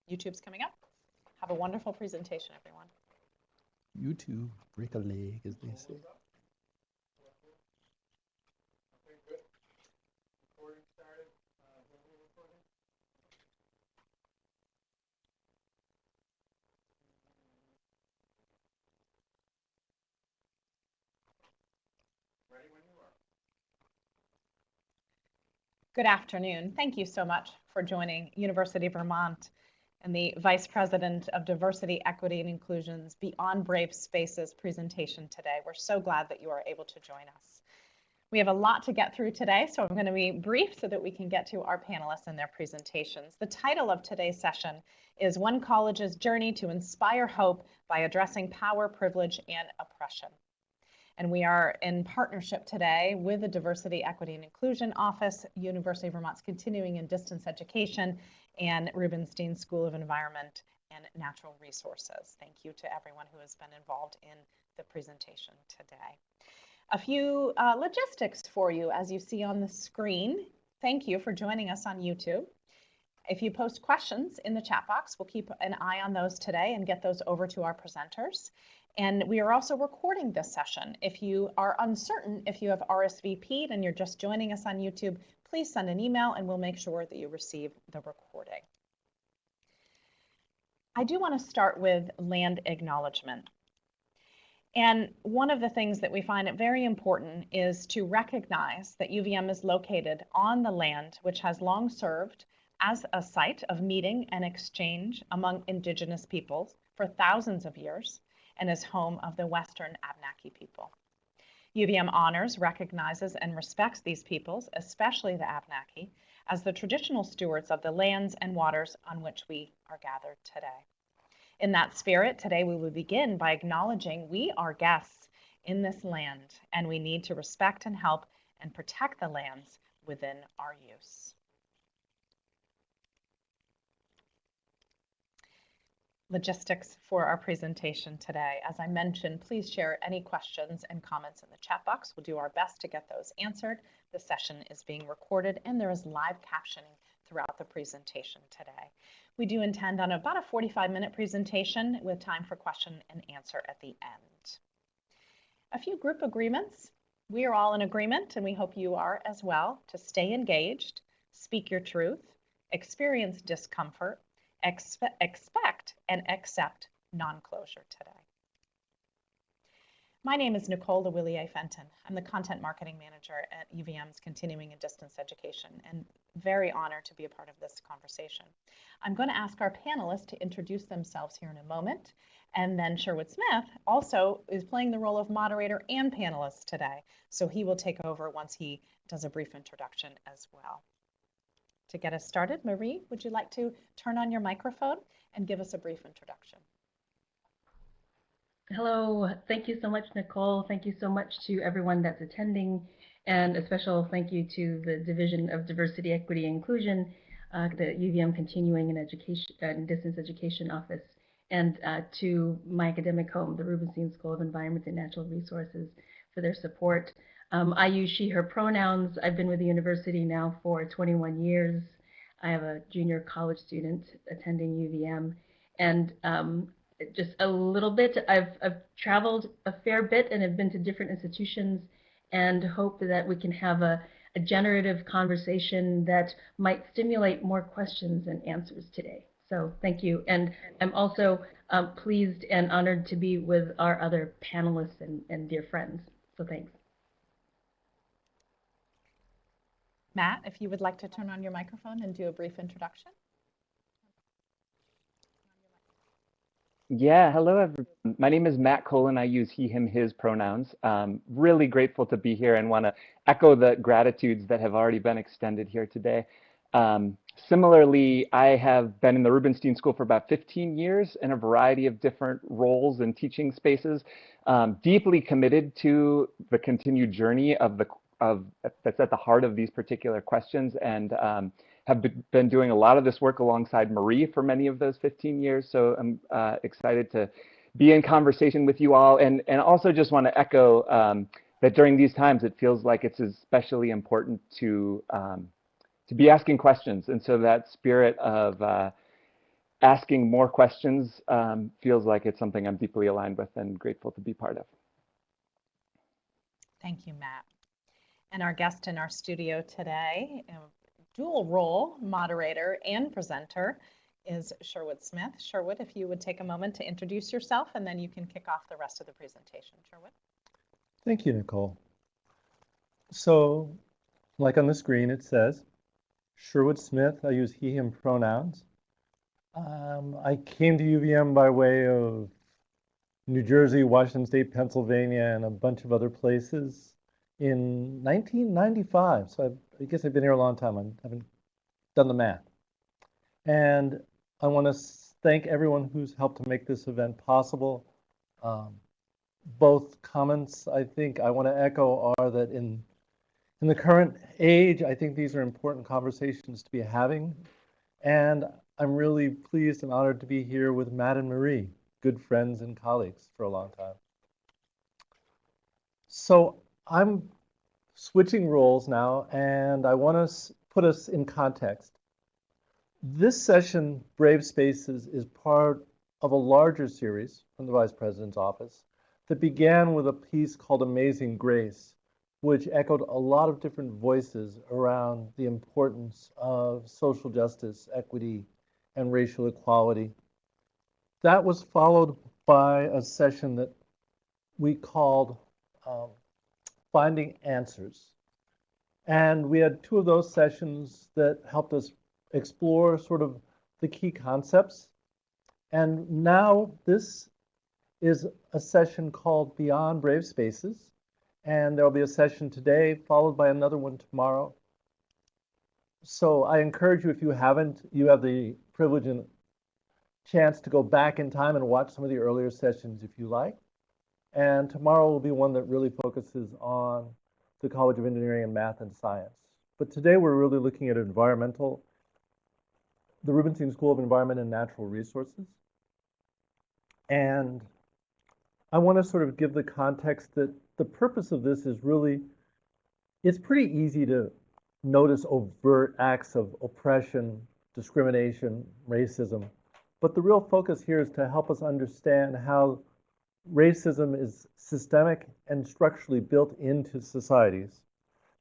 YouTube's coming up. Have a wonderful presentation, everyone. YouTube, break a leg, as they say. Good afternoon. Thank you so much for joining University of Vermont and the Vice President of Diversity, Equity, and Inclusion's Beyond Brave Spaces presentation today. We're so glad that you are able to join us. We have a lot to get through today, so I'm going to be brief so that we can get to our panelists and their presentations. The title of today's session is One College's Journey to Inspire Hope by Addressing Power, Privilege, and Oppression. And we are in partnership today with the Diversity, Equity, and Inclusion Office, University of Vermont's Continuing and Distance Education, and Rubenstein School of Environment and Natural Resources. Thank you to everyone who has been involved in the presentation today. A few logistics for you as you see on the screen. Thank you for joining us on YouTube. If you post questions in the chat box, we'll keep an eye on those today and get those over to our presenters. And we are also recording this session. If you are uncertain if you have RSVP'd and you're just joining us on YouTube, please send an email and we'll make sure that you receive the recording. I do want to start with land acknowledgement. And one of the things that we find it very important is to recognize that UVM is located on the land which has long served as a site of meeting and exchange among Indigenous peoples for thousands of years, and is home of the Western Abenaki people. UVM honors, recognizes, and respects these peoples, especially the Abenaki, as the traditional stewards of the lands and waters on which we are gathered today. In that spirit, today we will begin by acknowledging we are guests in this land, and we need to respect and help and protect the lands within our use. Logistics for our presentation today. As I mentioned, please share any questions and comments in the chat box. We'll do our best to get those answered. The session is being recorded and there is live captioning throughout the presentation today. We do intend on about a 45-minute presentation with time for question and answer at the end. A few group agreements. We are all in agreement, and we hope you are as well, to stay engaged, speak your truth, experience discomfort, expect and accept non-closure today. My name is Nicole LeWillier-Fenton. I'm the Content Marketing Manager at UVM's Continuing and Distance Education, and very honored to be a part of this conversation. I'm going to ask our panelists to introduce themselves here in a moment, and then Sherwood Smith also is playing the role of moderator and panelist today, so he will take over once he does a brief introduction as well. To get us started, Marie, would you like to turn on your microphone and give us a brief introduction? Hello, thank you so much, Nicole. Thank you so much to everyone that's attending, and a special thank you to the Division of Diversity, Equity, and Inclusion, the UVM Continuing and Education and Distance Education Office, and to my academic home, the Rubenstein School of Environment and Natural Resources, for their support. I use she, her pronouns. I've been with the university now for 21 years. I have a junior college student attending UVM, and just a little bit, I've traveled a fair bit and have been to different institutions, and hope that we can have a generative conversation that might stimulate more questions and answers today. So thank you. And I'm also pleased and honored to be with our other panelists and dear friends. So thanks. Matt, if you would like to turn on your microphone and do a brief introduction. Yeah, hello everyone. My name is Matt Colin. I use he, him, his pronouns. Really grateful to be here and want to echo the gratitudes that have already been extended here today. Similarly, I have been in the Rubenstein School for about 15 years in a variety of different roles and teaching spaces, deeply committed to the continued journey of that's at the heart of these particular questions, and have been doing a lot of this work alongside Marie for many of those 15 years. So I'm excited to be in conversation with you all, and also just want to echo that during these times, it feels like it's especially important to be asking questions. And so that spirit of asking more questions feels like it's something I'm deeply aligned with and grateful to be part of. Thank you, Matt. And our guest in our studio today, dual role moderator and presenter, is Sherwood Smith. Sherwood, if you would take a moment to introduce yourself, and then you can kick off the rest of the presentation. Sherwood. Thank you, Nicole. So, like on the screen, it says, Sherwood Smith. I use he, him pronouns. I came to UVM by way of New Jersey, Washington State, Pennsylvania, and a bunch of other places in 1995. So I guess I've been here a long time. I haven't done the math. And I want to thank everyone who's helped to make this event possible. Both comments I think I want to echo are that in the current age, I think these are important conversations to be having. And I'm really pleased and honored to be here with Matt and Marie, good friends and colleagues for a long time. So I'm switching roles now, and I want to put us in context. This session, Brave Spaces, is part of a larger series from the Vice President's office that began with a piece called Amazing Grace, which echoed a lot of different voices around the importance of social justice, equity, and racial equality. That was followed by a session that we called Finding Answers. And we had two of those sessions that helped us explore sort of the key concepts. And now this is a session called Beyond Brave Spaces. And there'll be a session today, followed by another one tomorrow. So I encourage you, if you haven't, you have the privilege and chance to go back in time and watch some of the earlier sessions if you like. And tomorrow will be one that really focuses on the College of Engineering and Math and Science. But today we're really looking at the Rubenstein School of Environment and Natural Resources. And I want to sort of give the context that the purpose of this is really, it's pretty easy to notice overt acts of oppression, discrimination, racism. But the real focus here is to help us understand how racism is systemic and structurally built into societies.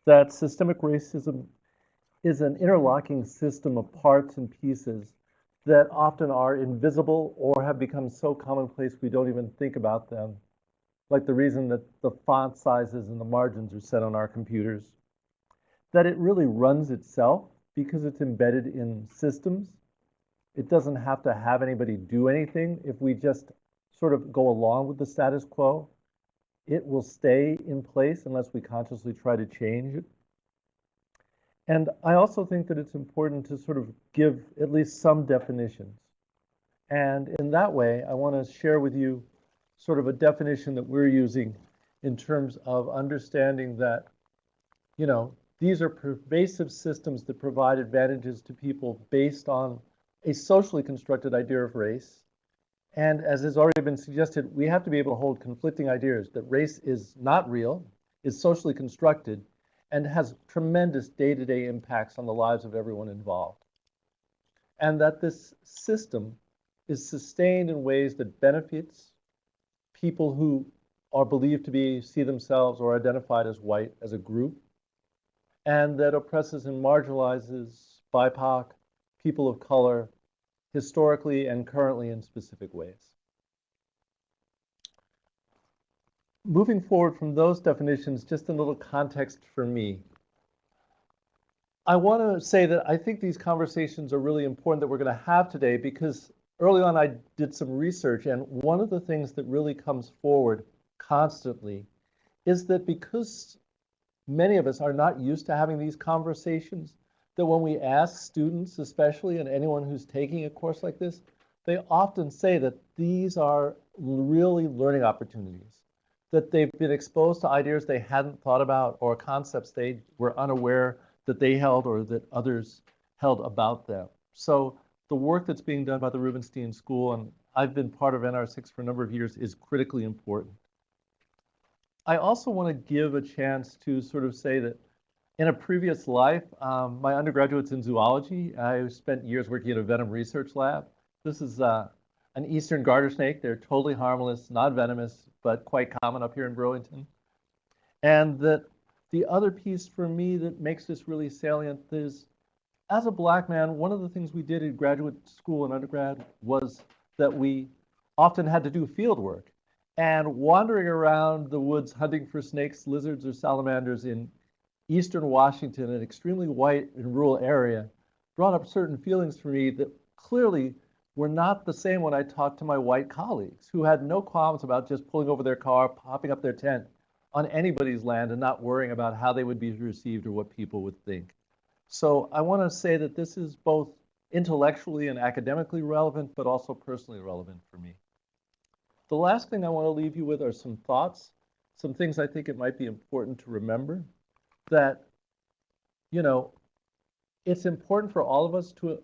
That systemic racism is an interlocking system of parts and pieces that often are invisible or have become so commonplace we don't even think about them, like the reason that the font sizes and the margins are set on our computers. That it really runs itself because it's embedded in systems. It doesn't have to have anybody do anything. If we just sort of go along with the status quo, it will stay in place unless we consciously try to change it. And I also think that it's important to sort of give at least some definitions. And in that way, I want to share with you sort of a definition that we're using in terms of understanding that, you know, these are pervasive systems that provide advantages to people based on a socially constructed idea of race. And as has already been suggested, we have to be able to hold conflicting ideas that race is not real, is socially constructed, and has tremendous day-to-day impacts on the lives of everyone involved. And that this system is sustained in ways that benefits people who are believed to see themselves or identified as white as a group, and that oppresses and marginalizes BIPOC, people of color, historically and currently in specific ways. Moving forward from those definitions, just a little context for me. I want to say that I think these conversations are really important that we're going to have today because early on I did some research, and one of the things that really comes forward constantly is that because many of us are not used to having these conversations, that when we ask students, especially, and anyone who's taking a course like this, they often say that these are really learning opportunities, that they've been exposed to ideas they hadn't thought about or concepts they were unaware that they held or that others held about them. So the work that's being done by the Rubenstein School, and I've been part of NR6 for a number of years, is critically important. I also want to give a chance to sort of say that in a previous life, my undergraduate's in zoology. I spent years working at a venom research lab. This is an eastern garter snake. They're totally harmless, not venomous, but quite common up here in Burlington. And that the other piece for me that makes this really salient is, as a black man, one of the things we did in graduate school and undergrad was that we often had to do field work. And wandering around the woods hunting for snakes, lizards, or salamanders in eastern Washington, an extremely white and rural area, brought up certain feelings for me that clearly were not the same when I talked to my white colleagues, who had no qualms about just pulling over their car, popping up their tent on anybody's land and not worrying about how they would be received or what people would think. So I want to say that this is both intellectually and academically relevant, but also personally relevant for me. The last thing I want to leave you with are some thoughts, some things I think it might be important to remember, that, you know, it's important for all of us to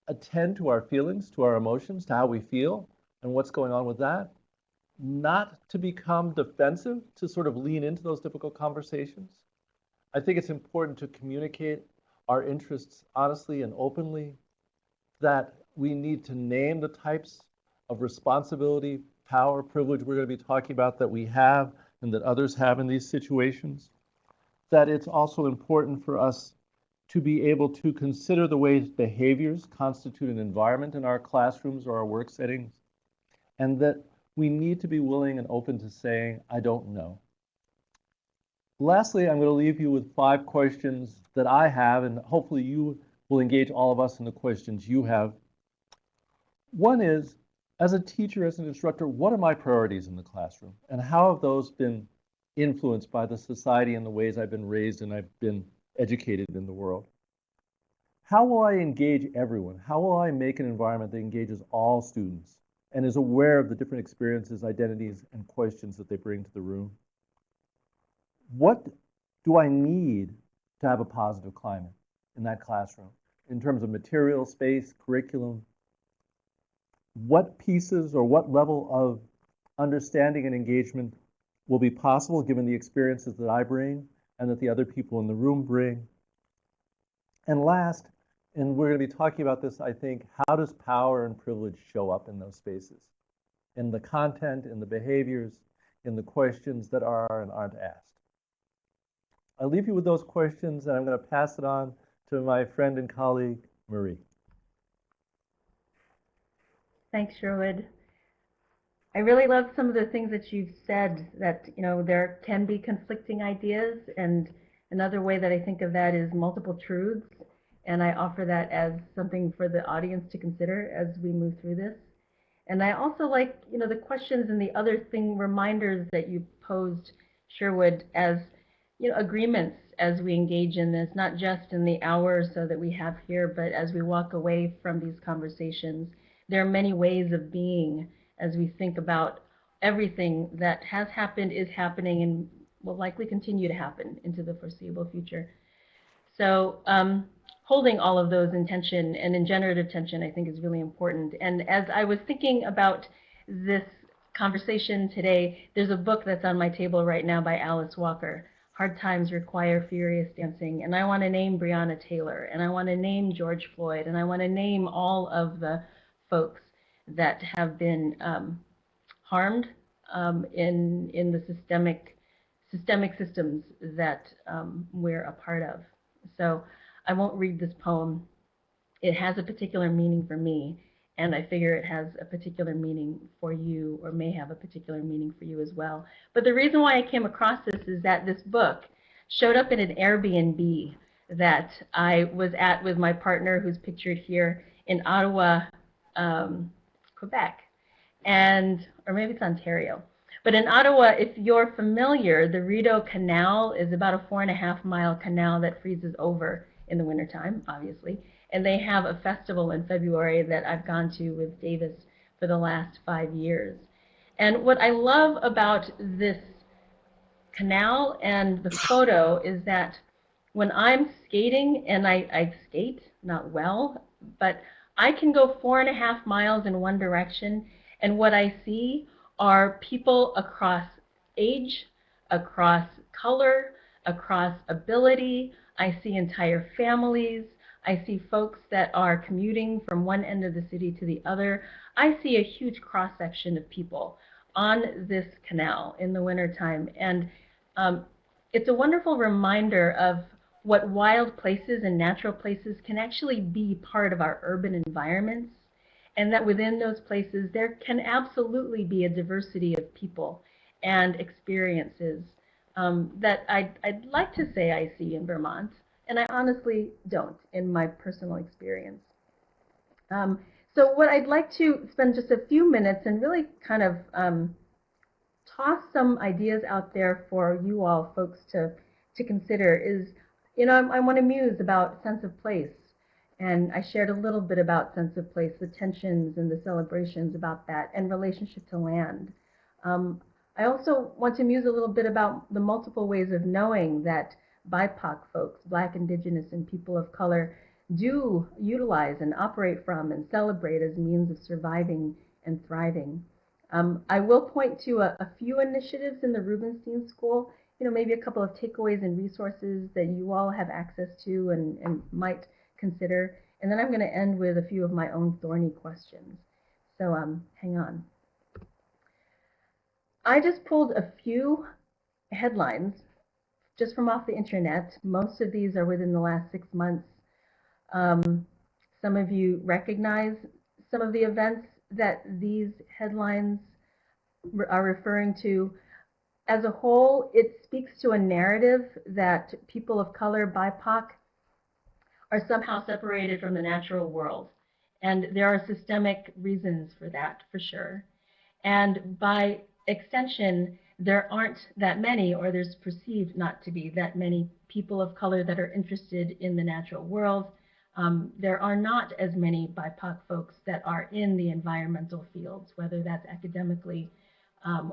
attend to our feelings, to our emotions, to how we feel and what's going on with that, not to become defensive, to sort of lean into those difficult conversations. I think it's important to communicate our interests honestly and openly, that we need to name the types of responsibility, power, privilege we're going to be talking about that we have and that others have in these situations. That it's also important for us to be able to consider the ways behaviors constitute an environment in our classrooms or our work settings, and that we need to be willing and open to saying, I don't know. Lastly, I'm going to leave you with 5 questions that I have, and hopefully you will engage all of us in the questions you have. One is, as a teacher, as an instructor, what are my priorities in the classroom? And how have those been influenced by the society and the ways I've been raised and I've been educated in the world? How will I engage everyone? How will I make an environment that engages all students and is aware of the different experiences, identities, and questions that they bring to the room? What do I need to have a positive climate in that classroom in terms of material, space, curriculum? What pieces or what level of understanding and engagement will be possible given the experiences that I bring and that the other people in the room bring? And last, and we're going to be talking about this, I think, how does power and privilege show up in those spaces? In the content, in the behaviors, in the questions that are and aren't asked. I'll leave you with those questions, and I'm going to pass it on to my friend and colleague, Marie. Thanks, Sherwood. I really love some of the things that you've said, that, you know, there can be conflicting ideas, and another way that I think of that is multiple truths, and I offer that as something for the audience to consider as we move through this. And I also like, you know, the questions and the other thing, reminders that you posed, Sherwood, as, you know, agreements as we engage in this, not just in the hour or so that we have here, but as we walk away from these conversations. There are many ways of being as we think about everything that has happened, is happening, and will likely continue to happen into the foreseeable future. So holding all of those in tension and in generative tension, I think, is really important. And as I was thinking about this conversation today, there's a book that's on my table right now by Alice Walker, Hard Times Require Furious Dancing. And I want to name Breonna Taylor, and I want to name George Floyd, and I want to name all of the folks that have been harmed in the systemic systems that we're a part of. So I won't read this poem. It has a particular meaning for me, and I figure it has a particular meaning for you, or may have a particular meaning for you as well. But the reason why I came across this is that this book showed up in an Airbnb that I was at with my partner, who's pictured here, in Ottawa, Quebec, or maybe it's Ontario. But in Ottawa, if you're familiar, the Rideau Canal is about a 4.5-mile canal that freezes over in the wintertime, obviously. And they have a festival in February that I've gone to with Davis for the last 5 years. And what I love about this canal and the photo is that when I'm skating, and I skate, not well, but I can go 4.5 miles in one direction, and what I see are people across age, across color, across ability. I see entire families. I see folks that are commuting from one end of the city to the other. I see a huge cross-section of people on this canal in the wintertime. And it's a wonderful reminder of what wild places and natural places can actually be part of our urban environments, and that within those places there can absolutely be a diversity of people and experiences that I'd like to say I see in Vermont, and I honestly don't in my personal experience. So what I'd like to spend just a few minutes and really kind of toss some ideas out there for you all folks to consider is, I want to muse about sense of place. And I shared a little bit about sense of place, the tensions and the celebrations about that, and relationship to land. I also want to muse a little bit about the multiple ways of knowing that BIPOC folks, Black, Indigenous, and people of color, do utilize and operate from and celebrate as means of surviving and thriving. I will point to a few initiatives in the Rubenstein School, maybe a couple of takeaways and resources that you all have access to and might consider. And then I'm going to end with a few of my own thorny questions. So hang on. I just pulled a few headlines just from off the internet. Most of these are within the last 6 months. Some of you recognize some of the events that these headlines are referring to. As a whole, it speaks to a narrative that people of color, BIPOC, are somehow separated from the natural world. And there are systemic reasons for that, for sure. And by extension, there aren't that many, or there's perceived not to be that many people of color that are interested in the natural world. There are not as many BIPOC folks that are in the environmental fields, whether that's academically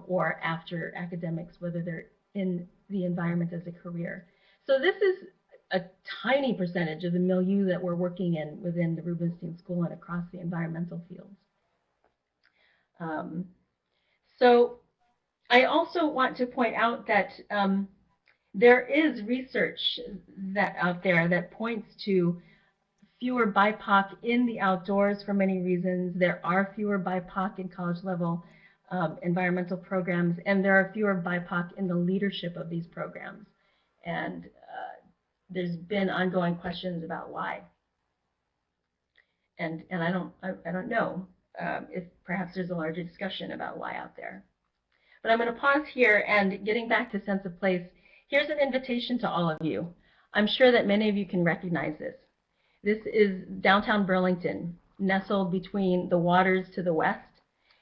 or after academics, whether they're in the environment as a career. So this is a tiny percentage of the milieu that we're working in within the Rubenstein School and across the environmental fields. So I also want to point out that there is research that out there that points to fewer BIPOC in the outdoors for many reasons. There are fewer BIPOC in college level environmental programs, and there are fewer BIPOC in the leadership of these programs. And there's been ongoing questions about why. And I don't know if perhaps there's a larger discussion about why out there. But I'm going to pause here, and getting back to sense of place, here's an invitation to all of you. I'm sure that many of you can recognize this. This is downtown Burlington, nestled between the waters to the west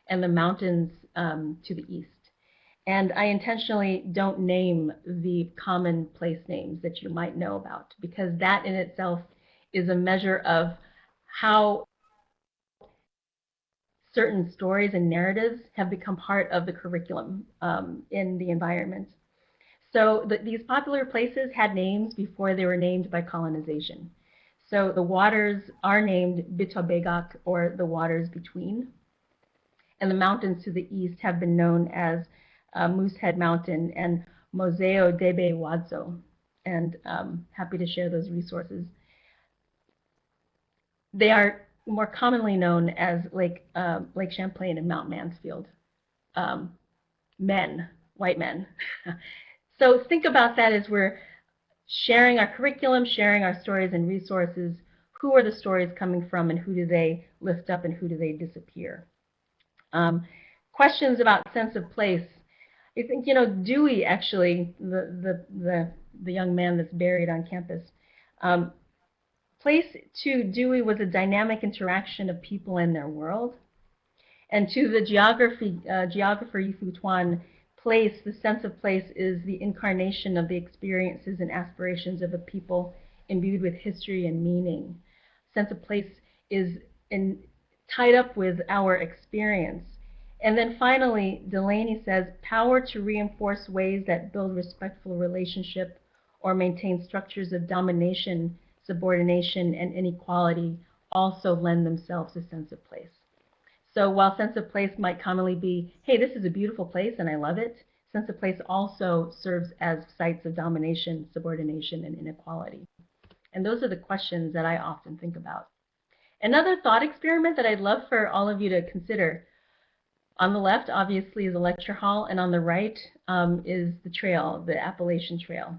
and the mountains to the east. And I intentionally don't name the common place names that you might know about, because that in itself is a measure of how certain stories and narratives have become part of the curriculum in the environment. So these popular places had names before they were named by colonization. So the waters are named Bitobegak, or the waters between. And the mountains to the east have been known as Moosehead Mountain and Museo Debe Wadzo. And happy to share those resources. They are more commonly known as Lake Champlain and Mount Mansfield. Men, white men. So think about that as we're sharing our curriculum, sharing our stories and resources. Who are the stories coming from, and who do they lift up, and who do they disappear? Questions about sense of place. I think, Dewey, actually, the young man that's buried on campus, place to Dewey was a dynamic interaction of people in their world. And to the geographer Yu-Fu Tuan, place, the sense of place, is the incarnation of the experiences and aspirations of a people imbued with history and meaning. Sense of place is tied up with our experience. And then finally, Delaney says, power to reinforce ways that build respectful relationship or maintain structures of domination, subordination, and inequality also lend themselves to sense of place. So while sense of place might commonly be, hey, this is a beautiful place and I love it, sense of place also serves as sites of domination, subordination, and inequality. And those are the questions that I often think about. Another thought experiment that I'd love for all of you to consider. On the left, obviously, is a lecture hall, and on the right is the trail, the Appalachian Trail.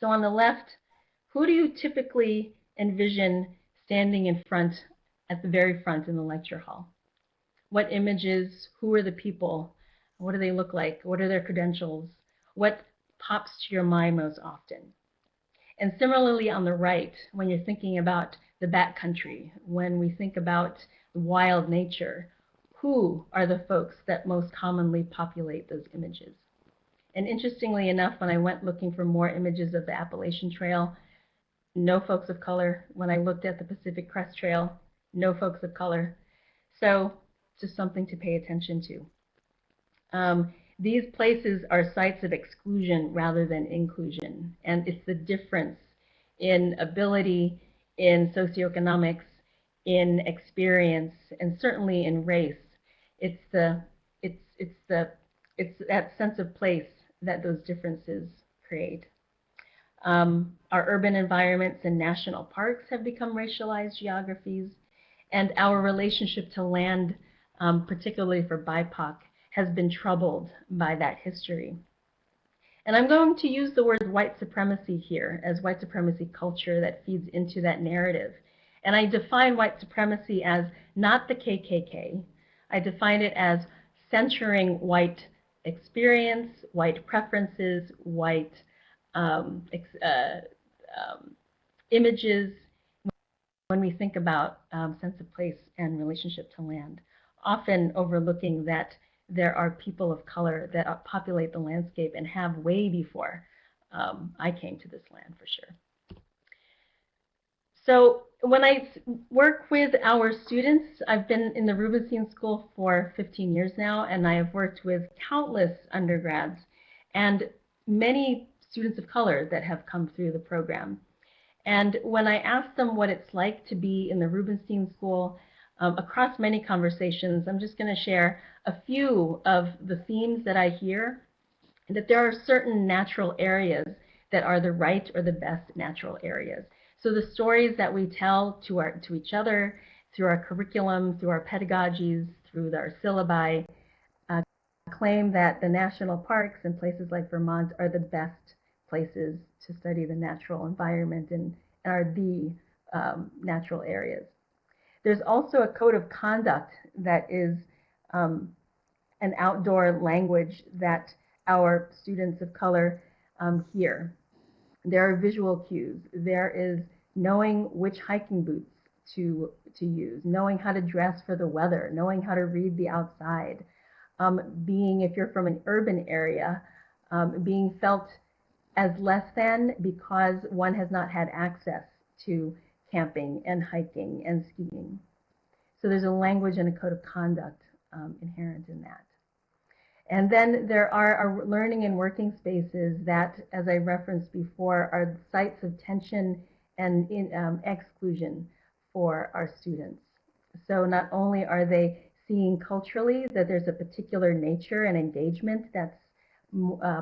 So on the left, who do you typically envision standing in front, at the very front in the lecture hall? What images, who are the people, what do they look like, what are their credentials, what pops to your mind most often? And similarly on the right, when you're thinking about the backcountry, when we think about wild nature, who are the folks that most commonly populate those images? And interestingly enough, when I went looking for more images of the Appalachian Trail, no folks of color. When I looked at the Pacific Crest Trail, no folks of color. So just something to pay attention to. These places are sites of exclusion rather than inclusion, and it's the difference in ability, in socioeconomics, in experience, and certainly in race. It's that sense of place that those differences create. Our urban environments and national parks have become racialized geographies, and our relationship to land, particularly for BIPOC, has been troubled by that history. And I'm going to use the word white supremacy here as white supremacy culture that feeds into that narrative. And I define white supremacy as not the KKK. I define it as censoring white experience, white preferences, white images when we think about sense of place and relationship to land, often overlooking that there are people of color that populate the landscape and have way before I came to this land, for sure. So when I work with our students, I've been in the Rubenstein School for 15 years now, and I have worked with countless undergrads and many students of color that have come through the program. And when I ask them what it's like to be in the Rubenstein School, across many conversations, I'm just going to share a few of the themes that I hear, that there are certain natural areas that are the right or the best natural areas. So the stories that we tell to each other, through our curriculum, through our pedagogies, through our syllabi, claim that the national parks and places like Vermont are the best places to study the natural environment and are the natural areas. There's also a code of conduct that is an outdoor language that our students of color hear. There are visual cues. There is knowing which hiking boots to use, knowing how to dress for the weather, knowing how to read the outside. Being, if you're from an urban area, being felt as less than because one has not had access to camping and hiking and skiing. So there's a language and a code of conduct inherent in that. And then there are our learning and working spaces that, as I referenced before, are sites of tension and exclusion for our students. So not only are they seeing culturally that there's a particular nature and engagement that's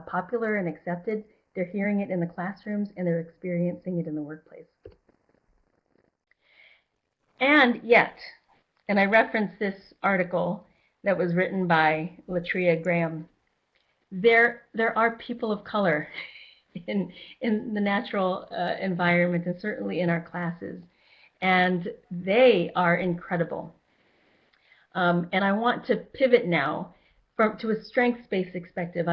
popular and accepted, they're hearing it in the classrooms and they're experiencing it in the workplace. And yet, and I referenced this article that was written by Latria Graham, there are people of color in the natural environment and certainly in our classes, and they are incredible. And I want to pivot now to a strengths-based perspective.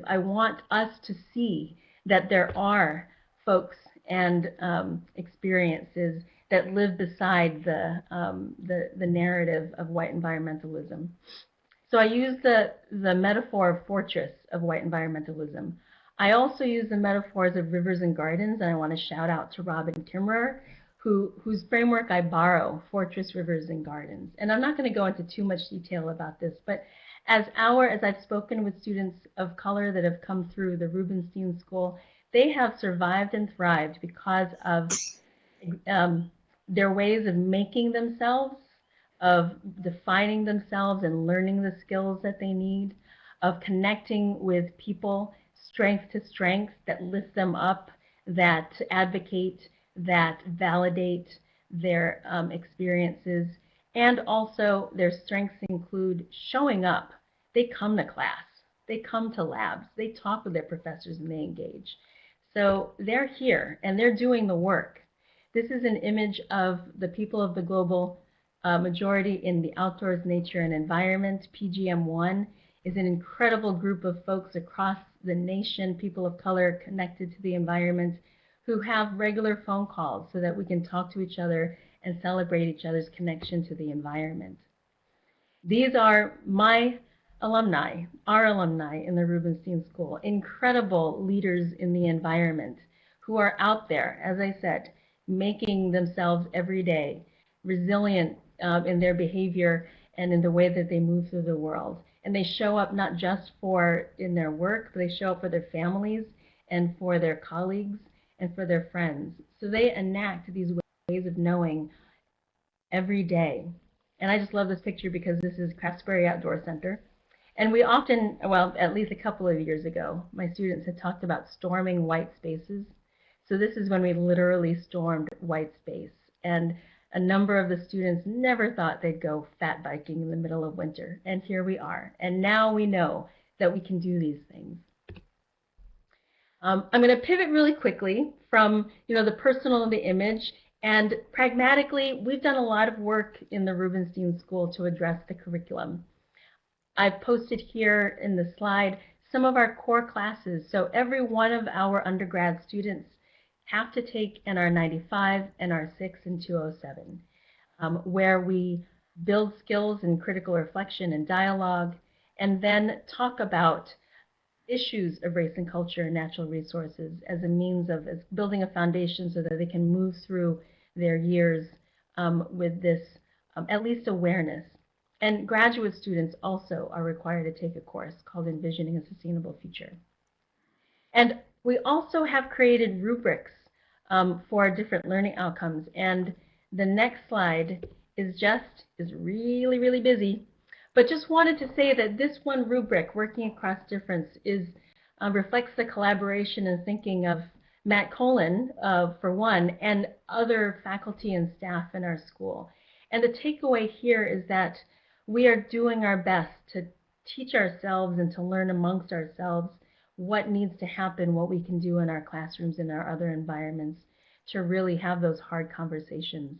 I want us to see that there are folks and experiences that live beside the narrative of white environmentalism. So I use the metaphor of fortress of white environmentalism. I also use the metaphors of rivers and gardens, and I want to shout out to Robin Kimmerer, whose framework I borrow, Fortress, Rivers, and Gardens. And I'm not going to go into too much detail about this, but as I've spoken with students of color that have come through the Rubenstein School, they have survived and thrived because of their ways of making themselves, of defining themselves and learning the skills that they need, of connecting with people, strength to strength, that lift them up that advocate, that validate their experiences, and also their strengths include showing up. They come to class, they come to labs, they talk with their professors, and they engage. So they're here and they're doing the work. This is an image of the people of the global majority in the outdoors, nature, and environment. PGM1 is an incredible group of folks across the nation, people of color connected to the environment, who have regular phone calls so that we can talk to each other and celebrate each other's connection to the environment. These are my alumni, our alumni in the Rubenstein School, incredible leaders in the environment who are out there, as I said, making themselves every day resilient in their behavior and in the way that they move through the world. And they show up not just in their work, but they show up for their families and for their colleagues and for their friends. So they enact these ways of knowing every day. And I just love this picture because this is Craftsbury Outdoor Center. And we often, well, at least a couple of years ago, my students had talked about storming white spaces. So this is when we literally stormed white space. And a number of the students never thought they'd go fat biking in the middle of winter. And here we are. And now we know that we can do these things. I'm going to pivot really quickly from the personal to the image. And pragmatically, we've done a lot of work in the Rubenstein School to address the curriculum. I've posted here in the slide some of our core classes. So every one of our undergrad students have to take NR 95, NR 6, and 207, where we build skills in critical reflection and dialogue, and then talk about issues of race and culture and natural resources as a means of building a foundation so that they can move through their years with this at least awareness. And graduate students also are required to take a course called Envisioning a Sustainable Future. And we also have created rubrics for different learning outcomes. And the next slide is really, really busy. But just wanted to say that this one rubric, Working Across Difference, reflects the collaboration and thinking of Matt Colin, for one, and other faculty and staff in our school. And the takeaway here is that we are doing our best to teach ourselves and to learn amongst ourselves what needs to happen, what we can do in our classrooms and our other environments to really have those hard conversations.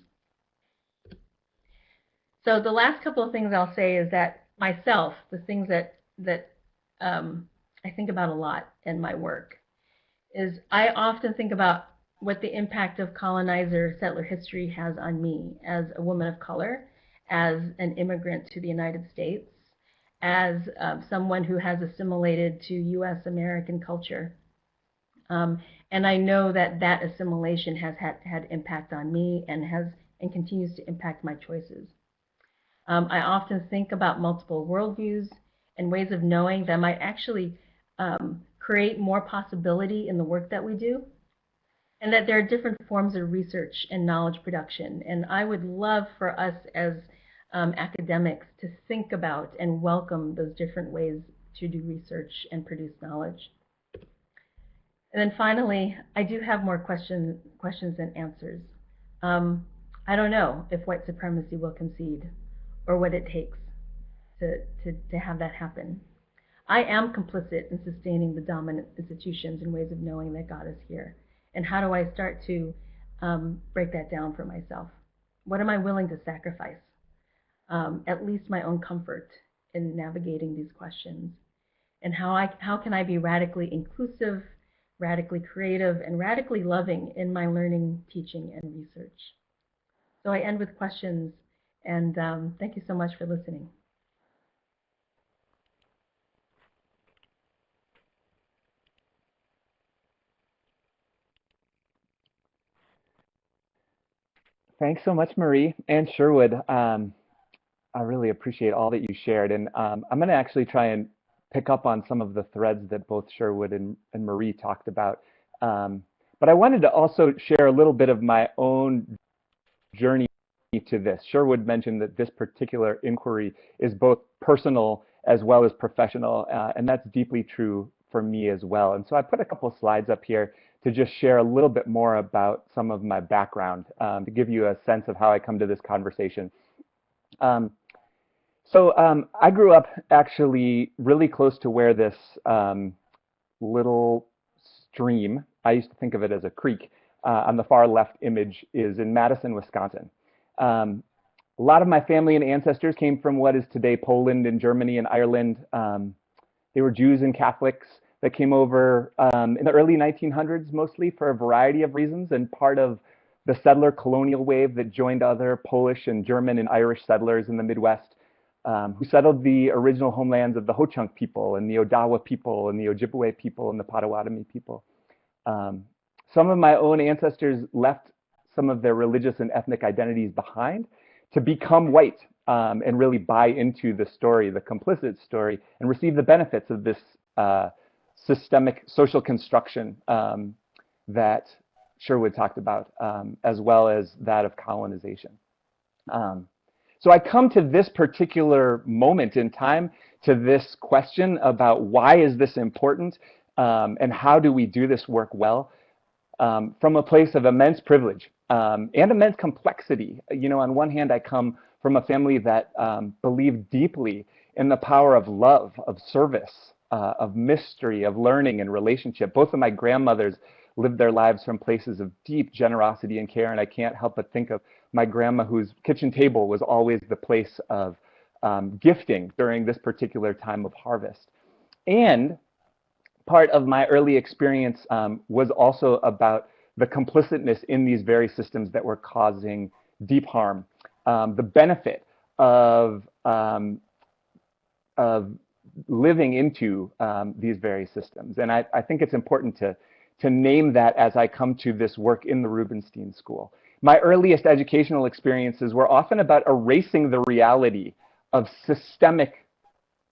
So the last couple of things I'll say is that myself, the things that I think about a lot in my work, is I often think about what the impact of colonizer settler history has on me as a woman of color, as an immigrant to the United States, as someone who has assimilated to US American culture. And I know that that assimilation has had impact on me and continues to impact my choices. I often think about multiple worldviews and ways of knowing that might actually create more possibility in the work that we do, and that there are different forms of research and knowledge production. And I would love for us as academics to think about and welcome those different ways to do research and produce knowledge. And then finally, I do have more questions and answers. I don't know if white supremacy will concede or what it takes to have that happen. I am complicit in sustaining the dominant institutions and ways of knowing that got us here. And how do I start to break that down for myself? What am I willing to sacrifice? At least my own comfort in navigating these questions. And how can I be radically inclusive, radically creative, and radically loving in my learning, teaching, and research? So I end with questions, and thank you so much for listening. Thanks so much, Marie and Sherwood. I really appreciate all that you shared. And I'm going to actually try and pick up on some of the threads that both Sherwood and Marie talked about. But I wanted to also share a little bit of my own journey to this. Sherwood mentioned that this particular inquiry is both personal as well as professional, and that's deeply true for me as well. And so I put a couple of slides up here to just share a little bit more about some of my background to give you a sense of how I come to this conversation. I grew up actually really close to where this little stream, I used to think of it as a creek, on the far left image is in Madison, Wisconsin. A lot of my family and ancestors came from what is today Poland and Germany and Ireland. They were Jews and Catholics that came over in the early 1900s, mostly for a variety of reasons, and part of the settler colonial wave that joined other Polish and German and Irish settlers in the Midwest, who settled the original homelands of the Ho-Chunk people and the Odawa people and the Ojibwe people and the Potawatomi people. Some of my own ancestors left some of their religious and ethnic identities behind to become white and really buy into the story, the complicit story, and receive the benefits of this systemic social construction that Sherwood talked about, as well as that of colonization. So I come to this particular moment in time, to this question about why is this important and how do we do this work well, from a place of immense privilege and immense complexity. You know, on one hand, I come from a family that believed deeply in the power of love, of service, of mystery, of learning and relationship. Both of my grandmothers lived their lives from places of deep generosity and care, and I can't help but think of my grandma, whose kitchen table was always the place of gifting during this particular time of harvest. And part of my early experience was also about the complicitness in these very systems that were causing deep harm, the benefit of living into these very systems. And I think it's important to name that as I come to this work in the Rubenstein School. My earliest educational experiences were often about erasing the reality of systemic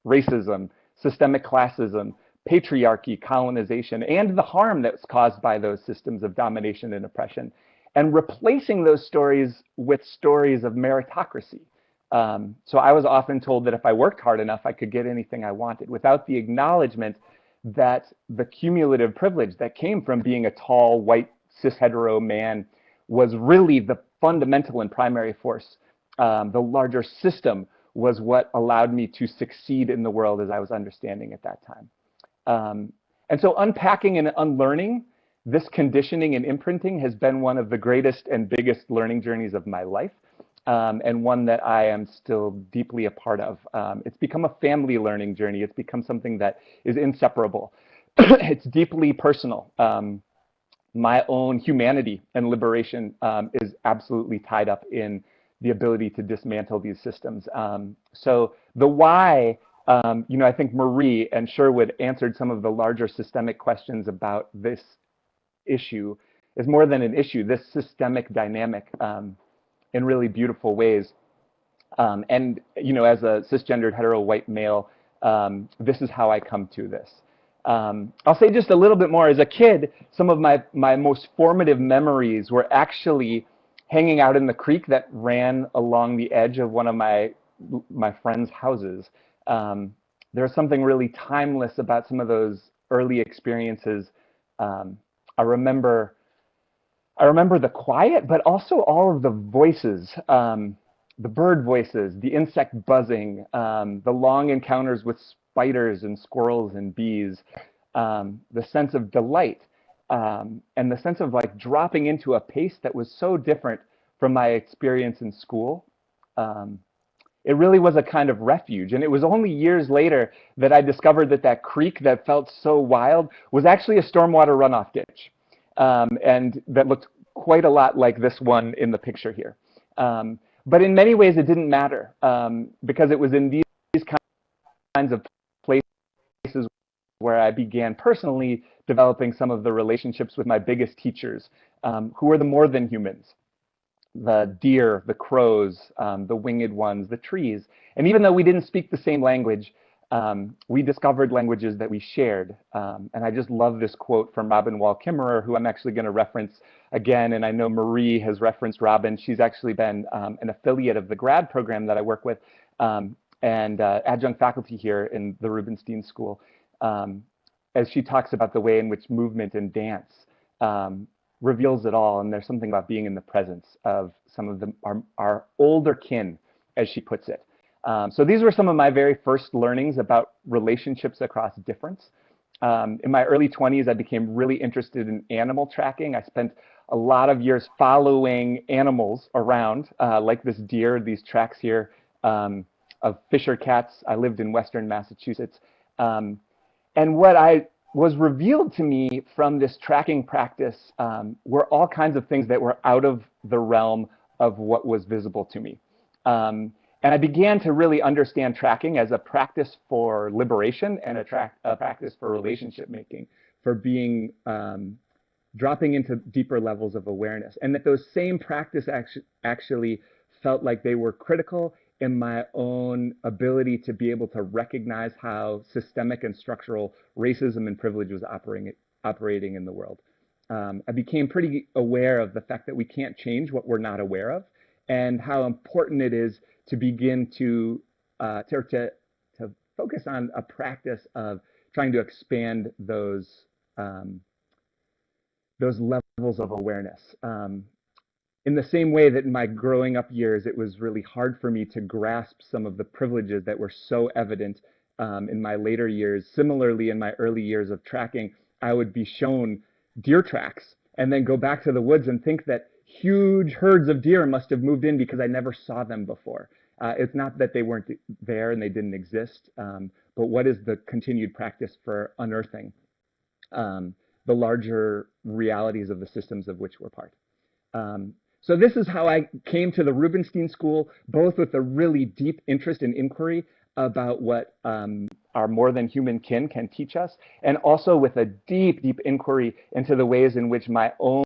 racism, systemic classism, patriarchy, colonization, and the harm that's caused by those systems of domination and oppression, and replacing those stories with stories of meritocracy. So I was often told that if I worked hard enough, I could get anything I wanted, without the acknowledgement that the cumulative privilege that came from being a tall, white, cis hetero man was really the fundamental and primary force. The larger system was what allowed me to succeed in the world as I was understanding at that time. And so unpacking and unlearning this conditioning and imprinting has been one of the greatest and biggest learning journeys of my life, and one that I am still deeply a part of. It's become a family learning journey. It's become something that is inseparable. It's deeply personal. My own humanity and liberation is absolutely tied up in the ability to dismantle these systems. So the why, you know, I think Marie and Sherwood answered some of the larger systemic questions about this issue, is more than an issue, this systemic dynamic in really beautiful ways. And, you know, as a cisgendered hetero white male, this is how I come to this. I'll say just a little bit more. As a kid, some of my most formative memories were actually hanging out in the creek that ran along the edge of one of my friends' houses. There was something really timeless about some of those early experiences. I remember the quiet, but also all of the voices, the bird voices, the insect buzzing, the long encounters with spiders and squirrels and bees, the sense of delight, and the sense of like dropping into a pace that was so different from my experience in school. It really was a kind of refuge. And it was only years later that I discovered that that creek that felt so wild was actually a stormwater runoff ditch. And that looked quite a lot like this one in the picture here. But in many ways, it didn't matter because it was in these kinds of places where I began personally developing some of the relationships with my biggest teachers, who were the more than humans. The deer, the crows, the winged ones, the trees. And even though we didn't speak the same language, we discovered languages that we shared. And I just love this quote from Robin Wall Kimmerer, who I'm actually going to reference again. And I know Marie has referenced Robin. She's actually been an affiliate of the grad program that I work with, and adjunct faculty here in the Rubenstein School, as she talks about the way in which movement and dance reveals it all. And there's something about being in the presence of some of our older kin, as she puts it. So these were some of my very first learnings about relationships across difference. In my early 20s, I became really interested in animal tracking. I spent a lot of years following animals around, like this deer, these tracks here of fisher cats. I lived in Western Massachusetts. And what was revealed to me from this tracking practice were all kinds of things that were out of the realm of what was visible to me. And I began to really understand tracking as a practice for liberation and a practice for relationship making, for being, dropping into deeper levels of awareness. And that those same practices actually felt like they were critical in my own ability to be able to recognize how systemic and structural racism and privilege was operating in the world. I became pretty aware of the fact that we can't change what we're not aware of, and how important it is to begin to focus on a practice of trying to expand those levels of awareness. In the same way that in my growing up years, it was really hard for me to grasp some of the privileges that were so evident in my later years. Similarly, in my early years of tracking, I would be shown deer tracks and then go back to the woods and think that huge herds of deer must have moved in because I never saw them before. It's not that they weren't there and they didn't exist, but what is the continued practice for unearthing the larger realities of the systems of which we're part? So this is how I came to the Rubenstein School, both with a really deep interest and inquiry about what our more than human kin can teach us, and also with a deep, deep inquiry into the ways in which my own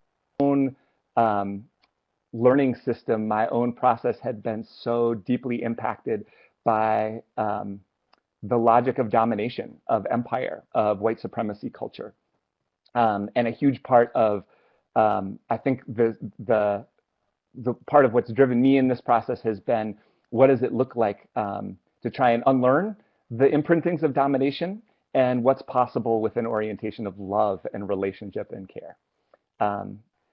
learning system, my own process had been so deeply impacted by the logic of domination, of empire, of white supremacy culture. And a huge part of, I think the part of what's driven me in this process has been, what does it look like to try and unlearn the imprintings of domination, and what's possible with an orientation of love and relationship and care.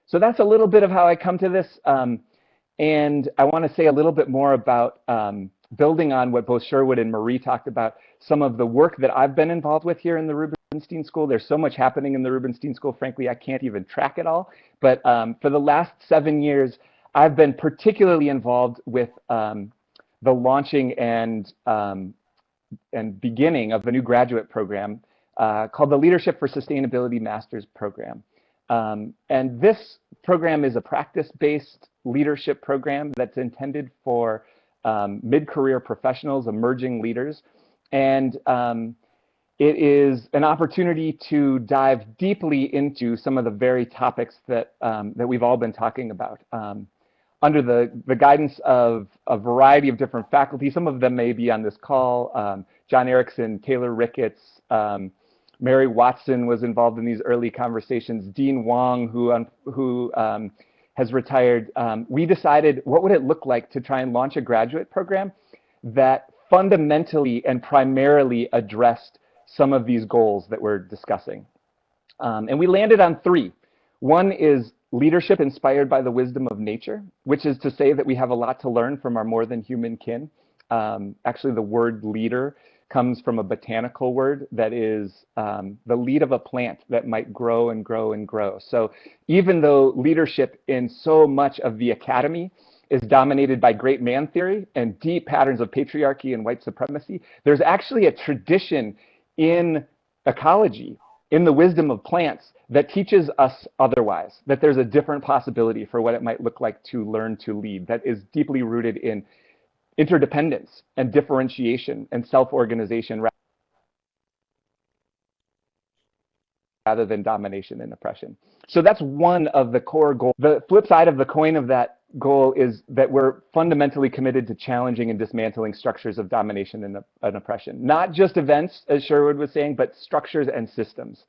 So that's a little bit of how I come to this. And I want to say a little bit more about building on what both Sherwood and Marie talked about, some of the work that I've been involved with here in the Rubenstein School. There's so much happening in the Rubenstein School, frankly, I can't even track it all. But for the last 7 years, I've been particularly involved with the launching and beginning of a new graduate program called the Leadership for Sustainability Master's Program. And this program is a practice-based leadership program that's intended for mid-career professionals, emerging leaders. And it is an opportunity to dive deeply into some of the very topics that, that we've all been talking about. Under the guidance of a variety of different faculty, some of them may be on this call, John Erickson, Taylor Ricketts, Mary Watson was involved in these early conversations, Dean Wong, who has retired. We decided, what would it look like to try and launch a graduate program that fundamentally and primarily addressed some of these goals that we're discussing. And we landed on 3. One is leadership inspired by the wisdom of nature, which is to say that we have a lot to learn from our more than human kin. Actually, the word leader comes from a botanical word that is the lead of a plant that might grow and grow and grow. So even though leadership in so much of the academy is dominated by great man theory and deep patterns of patriarchy and white supremacy, there's actually a tradition in ecology, in the wisdom of plants, that teaches us otherwise, that there's a different possibility for what it might look like to learn to lead, that is deeply rooted in interdependence and differentiation and self-organization rather than domination and oppression. So that's one of the core goals. The flip side of the coin of that goal is that we're fundamentally committed to challenging and dismantling structures of domination and oppression. Not just events, as Sherwood was saying, but structures and systems.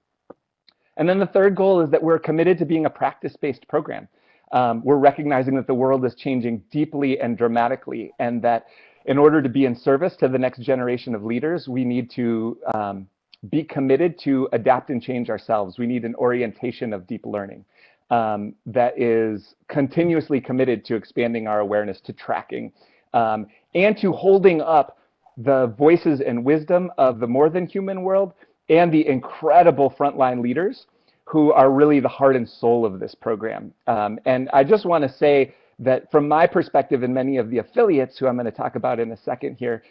And then the third goal is that we're committed to being a practice-based program. We're recognizing that the world is changing deeply and dramatically, and that in order to be in service to the next generation of leaders, we need to be committed to adapt and change ourselves. We need an orientation of deep learning that is continuously committed to expanding our awareness, to tracking, and to holding up the voices and wisdom of the more than human world and the incredible frontline leaders who are really the heart and soul of this program. And I just want to say that from my perspective and many of the affiliates who I'm going to talk about in a second here,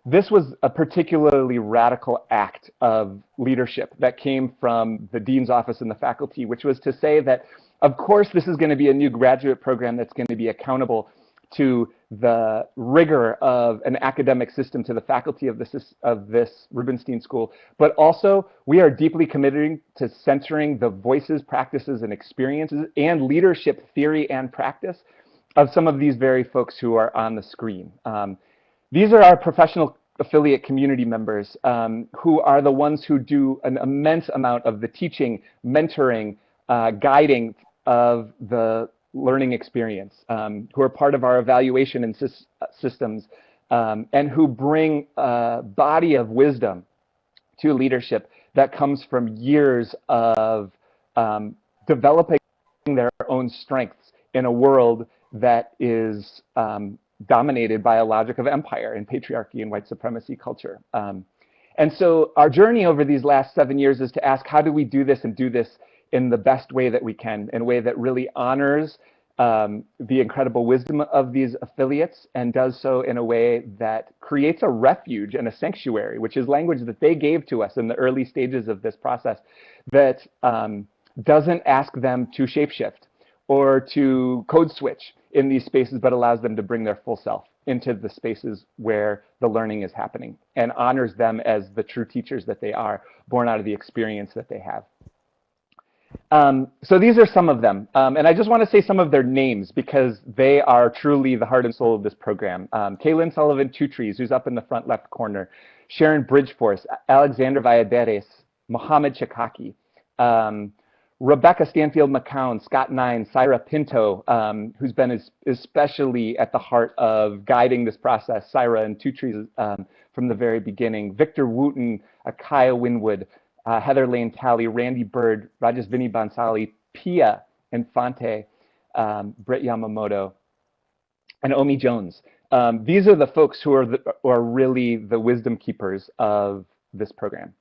this was a particularly radical act of leadership that came from the dean's office and the faculty, which was to say that, of course, this is going to be a new graduate program that's going to be accountable to the rigor of an academic system, to the faculty of this Rubenstein School, but also we are deeply committed to centering the voices, practices, and experiences and leadership theory and practice of some of these very folks who are on the screen. These are our professional affiliate community members who are the ones who do an immense amount of the teaching, mentoring, guiding of the learning experience, who are part of our evaluation and systems, and who bring a body of wisdom to leadership that comes from years of developing their own strengths in a world that is dominated by a logic of empire and patriarchy and white supremacy culture. And so our journey over these last 7 years is to ask, how do we do this and do this in the best way that we can, in a way that really honors the incredible wisdom of these affiliates and does so in a way that creates a refuge and a sanctuary, which is language that they gave to us in the early stages of this process, that doesn't ask them to shapeshift or to code switch in these spaces, but allows them to bring their full self into the spaces where the learning is happening and honors them as the true teachers that they are, born out of the experience that they have. So these are some of them, and I just want to say some of their names because they are truly the heart and soul of this program. Kaylin Sullivan Tutrees, who's up in the front left corner, Sharon Bridgeforce, Alexander Valladares, Mohammed Chakaki, Rebecca Stanfield McCown, Scott Nine, Syra Pinto, who's been especially at the heart of guiding this process, Syra and Tutrees from the very beginning, Victor Wooten, Akaya Winwood, Heather Lane Talley, Randy Bird, Rajasvini Bansali, Pia Infante, Brett Yamamoto, and Omi Jones. These are the folks who are really the wisdom keepers of this program.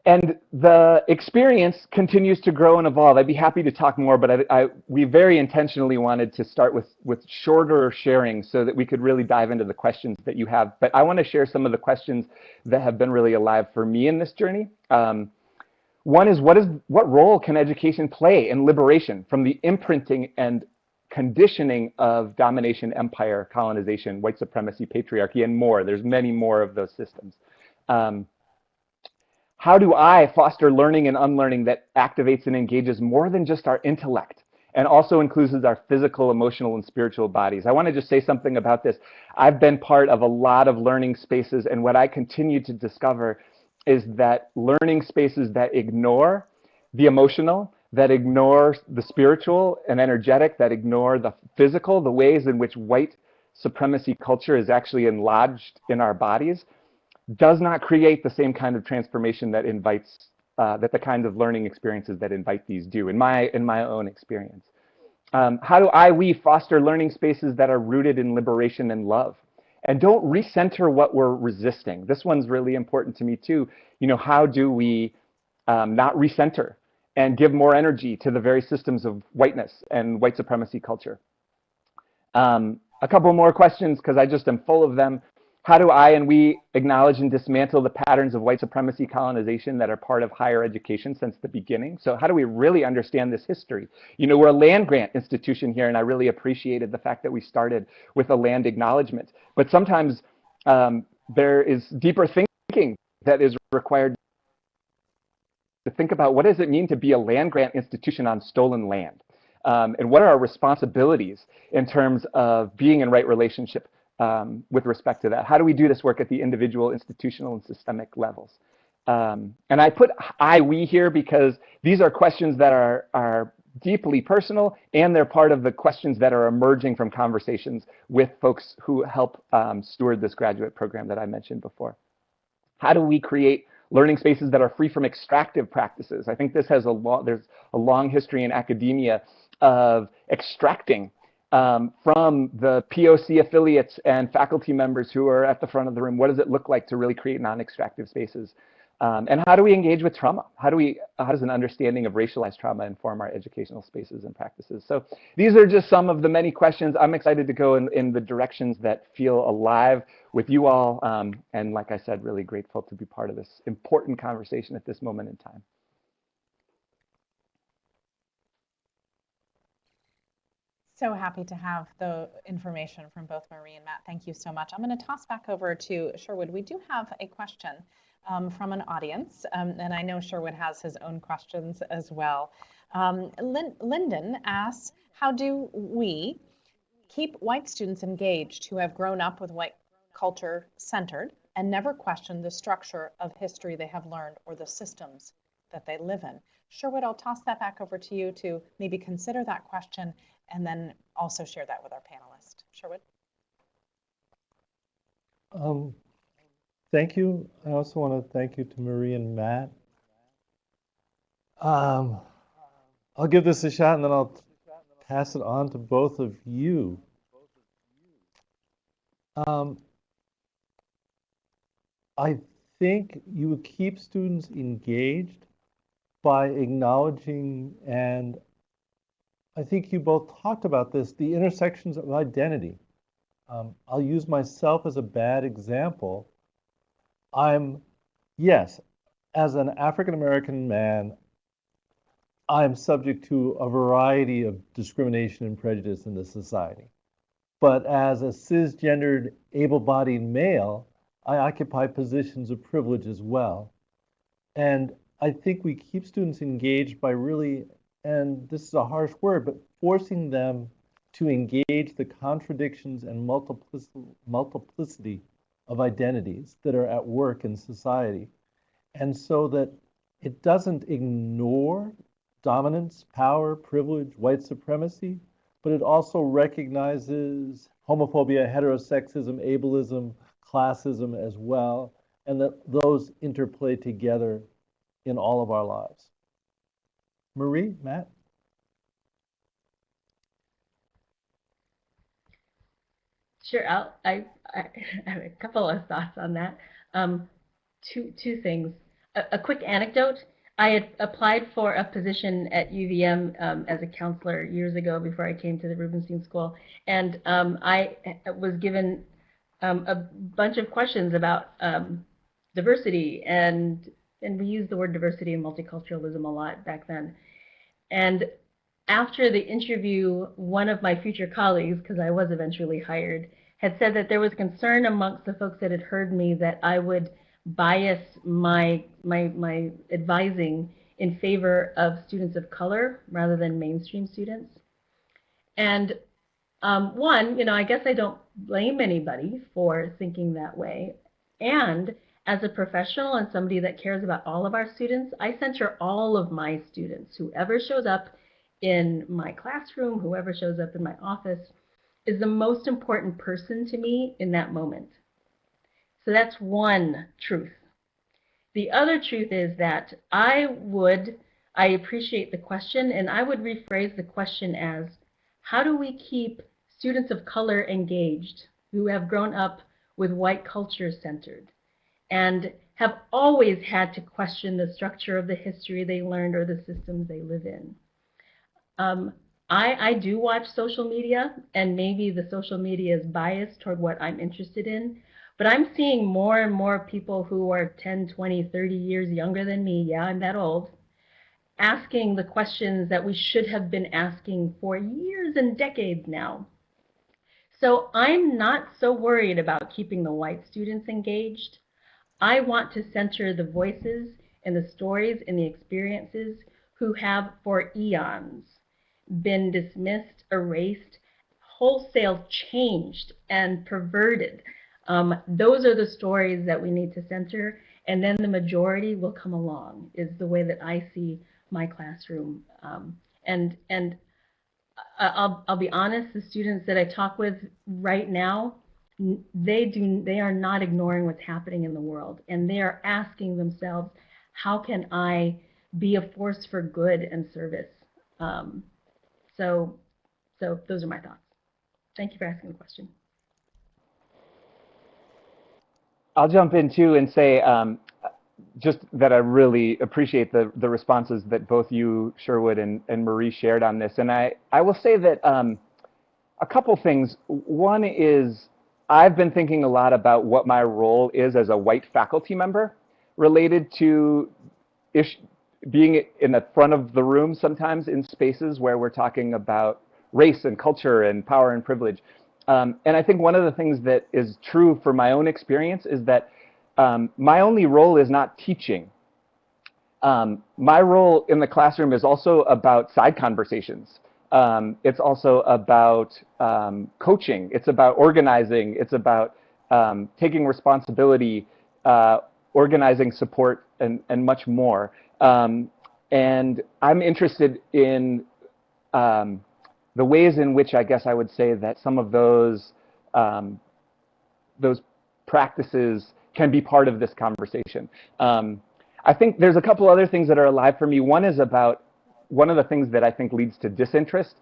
And the experience continues to grow and evolve. I'd be happy to talk more, but we very intentionally wanted to start with shorter sharing so that we could really dive into the questions that you have. But I want to share some of the questions that have been really alive for me in this journey. One is, what role can education play in liberation from the imprinting and conditioning of domination, empire, colonization, white supremacy, patriarchy, and more? There's many more of those systems. How do I foster learning and unlearning that activates and engages more than just our intellect and also includes our physical, emotional, and spiritual bodies? I want to just say something about this. I've been part of a lot of learning spaces, and what I continue to discover is that learning spaces that ignore the emotional, that ignore the spiritual and energetic, that ignore the physical, the ways in which white supremacy culture is actually lodged in our bodies, does not create the same kind of transformation that invites, that the kinds of learning experiences that invite these do, in my own experience. How do we foster learning spaces that are rooted in liberation and love? And don't recenter what we're resisting. This one's really important to me too. You know, how do we not recenter and give more energy to the very systems of whiteness and white supremacy culture? A couple more questions because I just am full of them. How do I and we acknowledge and dismantle the patterns of white supremacy colonization that are part of higher education since the beginning? So how do we really understand this history? You know, we're a land grant institution here, and I really appreciated the fact that we started with a land acknowledgement. But sometimes there is deeper thinking that is required to think about what does it mean to be a land grant institution on stolen land? And what are our responsibilities in terms of being in right relationship with respect to that? How do we do this work at the individual, institutional, and systemic levels? And I put we here because these are questions that are deeply personal, and they're part of the questions that are emerging from conversations with folks who help steward this graduate program that I mentioned before. How do we create learning spaces that are free from extractive practices? I think this has there's a long history in academia of extracting from the POC affiliates and faculty members who are at the front of the room. What does it look like to really create non-extractive spaces? And how do we engage with trauma? How does an understanding of racialized trauma inform our educational spaces and practices? So these are just some of the many questions. I'm excited to go in the directions that feel alive with you all. And like I said, really grateful to be part of this important conversation at this moment in time. So happy to have the information from both Marie and Matt. Thank you so much. I'm going to toss back over to Sherwood. We do have a question from an audience, and I know Sherwood has his own questions as well. Lyndon asks, how do we keep white students engaged who have grown up with white culture centered and never question the structure of history they have learned or the systems that they live in? Sherwood, I'll toss that back over to you to maybe consider that question and then also share that with our panelists. Sherwood? Thank you. I also want to thank you to Marie and Matt. I'll give this a shot and then I'll pass it on to both of you. I think you would keep students engaged by acknowledging, and I think you both talked about this, the intersections of identity. I'll use myself as a bad example. Yes, as an African-American man, I'm subject to a variety of discrimination and prejudice in this society. But as a cisgendered, able-bodied male, I occupy positions of privilege as well. And I think we keep students engaged by really, and this is a harsh word, but forcing them to engage the contradictions and multiplicity of identities that are at work in society. And so that it doesn't ignore dominance, power, privilege, white supremacy, but it also recognizes homophobia, heterosexism, ableism, classism as well, and that those interplay together in all of our lives. Marie, Matt? Sure, I have a couple of thoughts on that. Two things. A quick anecdote. I had applied for a position at UVM as a counselor years ago before I came to the Rubenstein School, and I was given a bunch of questions about diversity, and we used the word diversity and multiculturalism a lot back then. And after the interview, one of my future colleagues, because I was eventually hired, had said that there was concern amongst the folks that had heard me that I would bias my advising in favor of students of color rather than mainstream students. And one, I guess I don't blame anybody for thinking that way. And as a professional and somebody that cares about all of our students, I center all of my students. Whoever shows up in my classroom, whoever shows up in my office, is the most important person to me in that moment. So that's one truth. The other truth is that I appreciate the question, and I would rephrase the question as, how do we keep students of color engaged who have grown up with white culture centered and have always had to question the structure of the history they learned or the systems they live in? I do watch social media, and maybe the social media is biased toward what I'm interested in, but I'm seeing more and more people who are 10, 20, 30 years younger than me, yeah, I'm that old, asking the questions that we should have been asking for years and decades now. So I'm not so worried about keeping the white students engaged. I want to center the voices and the stories and the experiences who have for eons been dismissed, erased, wholesale changed, and perverted. Those are the stories that we need to center, and then the majority will come along, is the way that I see my classroom. And I'll be honest, the students that I talk with right now, they are not ignoring what's happening in the world, and they are asking themselves, how can I be a force for good and service? So those are my thoughts. Thank you for asking the question. I'll jump in too and say just that I really appreciate the responses that both you, Sherwood, and Marie shared on this. And I will say that a couple things. One is I've been thinking a lot about what my role is as a white faculty member related to being in the front of the room sometimes in spaces where we're talking about race and culture and power and privilege. And I think one of the things that is true for my own experience is that my only role is not teaching. My role in the classroom is also about side conversations. It's also about coaching. It's about organizing. It's about taking responsibility, organizing support, and much more. And I'm interested in the ways in which I guess I would say that some of those practices can be part of this conversation. I think there's a couple other things that are alive for me. One is about one of the things that I think leads to disinterest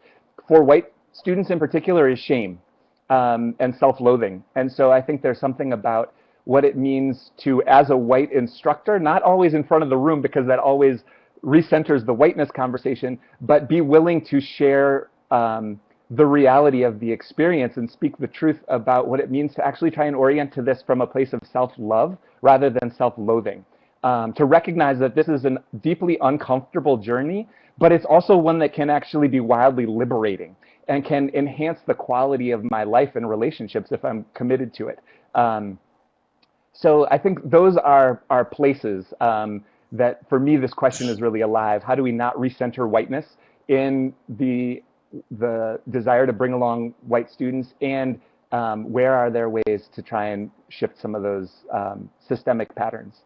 for white students in particular is shame and self-loathing. And so I think there's something about what it means to, as a white instructor, not always in front of the room because that always recenters the whiteness conversation, but be willing to share the reality of the experience and speak the truth about what it means to actually try and orient to this from a place of self-love rather than self-loathing. To recognize that this is a deeply uncomfortable journey, but it's also one that can actually be wildly liberating and can enhance the quality of my life and relationships if I'm committed to it. So I think those are places that, for me, this question is really alive. How do we not recenter whiteness in the desire to bring along white students, and where are there ways to try and shift some of those systemic patterns?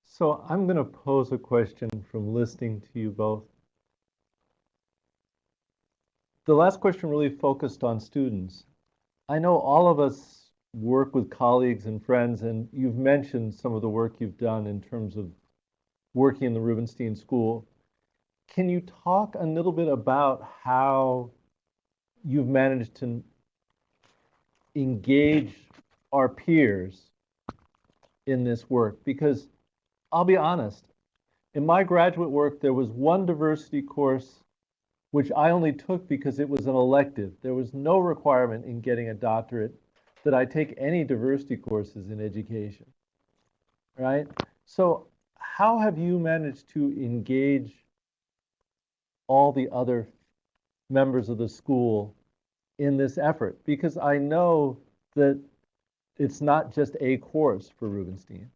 So I'm going to pose a question from listening to you both. The last question really focused on students. I know all of us work with colleagues and friends, and you've mentioned some of the work you've done in terms of working in the Rubenstein School. Can you talk a little bit about how you've managed to engage our peers in this work? Because I'll be honest, in my graduate work, there was one diversity course which I only took because it was an elective. There was no requirement in getting a doctorate that I take any diversity courses in education, right? So how have you managed to engage all the other members of the school in this effort? Because I know that it's not just a course for Rubenstein.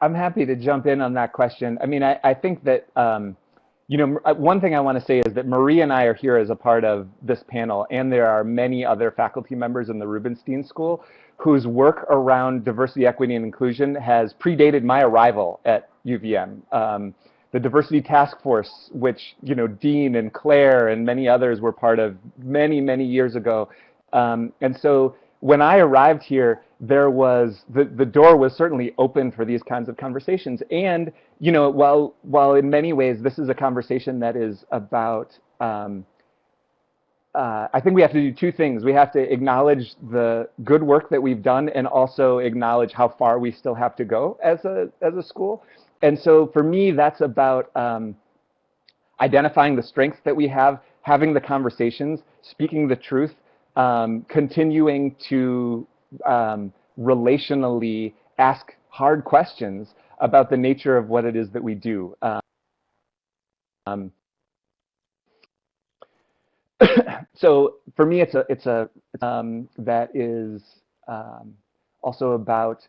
I'm happy to jump in on that question. I mean, I think that, you know, one thing I want to say is that Marie and I are here as a part of this panel, and there are many other faculty members in the Rubenstein School whose work around diversity, equity, and inclusion has predated my arrival at UVM. The Diversity Task Force, which, you know, Dean and Claire and many others were part of many, many years ago. And so when I arrived here, there was the door was certainly open for these kinds of conversations. And, you know, while in many ways this is a conversation that is about, I think we have to do two things. We have to acknowledge the good work that we've done and also acknowledge how far we still have to go as a school. And so for me, that's about identifying the strengths that we have, having the conversations, speaking the truth, continuing to relationally ask hard questions about the nature of what it is that we do. So for me, it's that is also about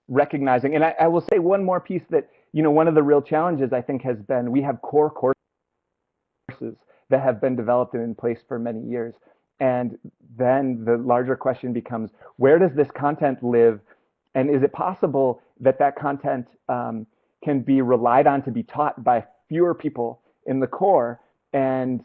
recognizing, and I will say one more piece that, you know, one of the real challenges I think has been, we have core courses that have been developed and in place for many years. And then the larger question becomes, where does this content live And is it possible that that content can be relied on to be taught by fewer people in the core? And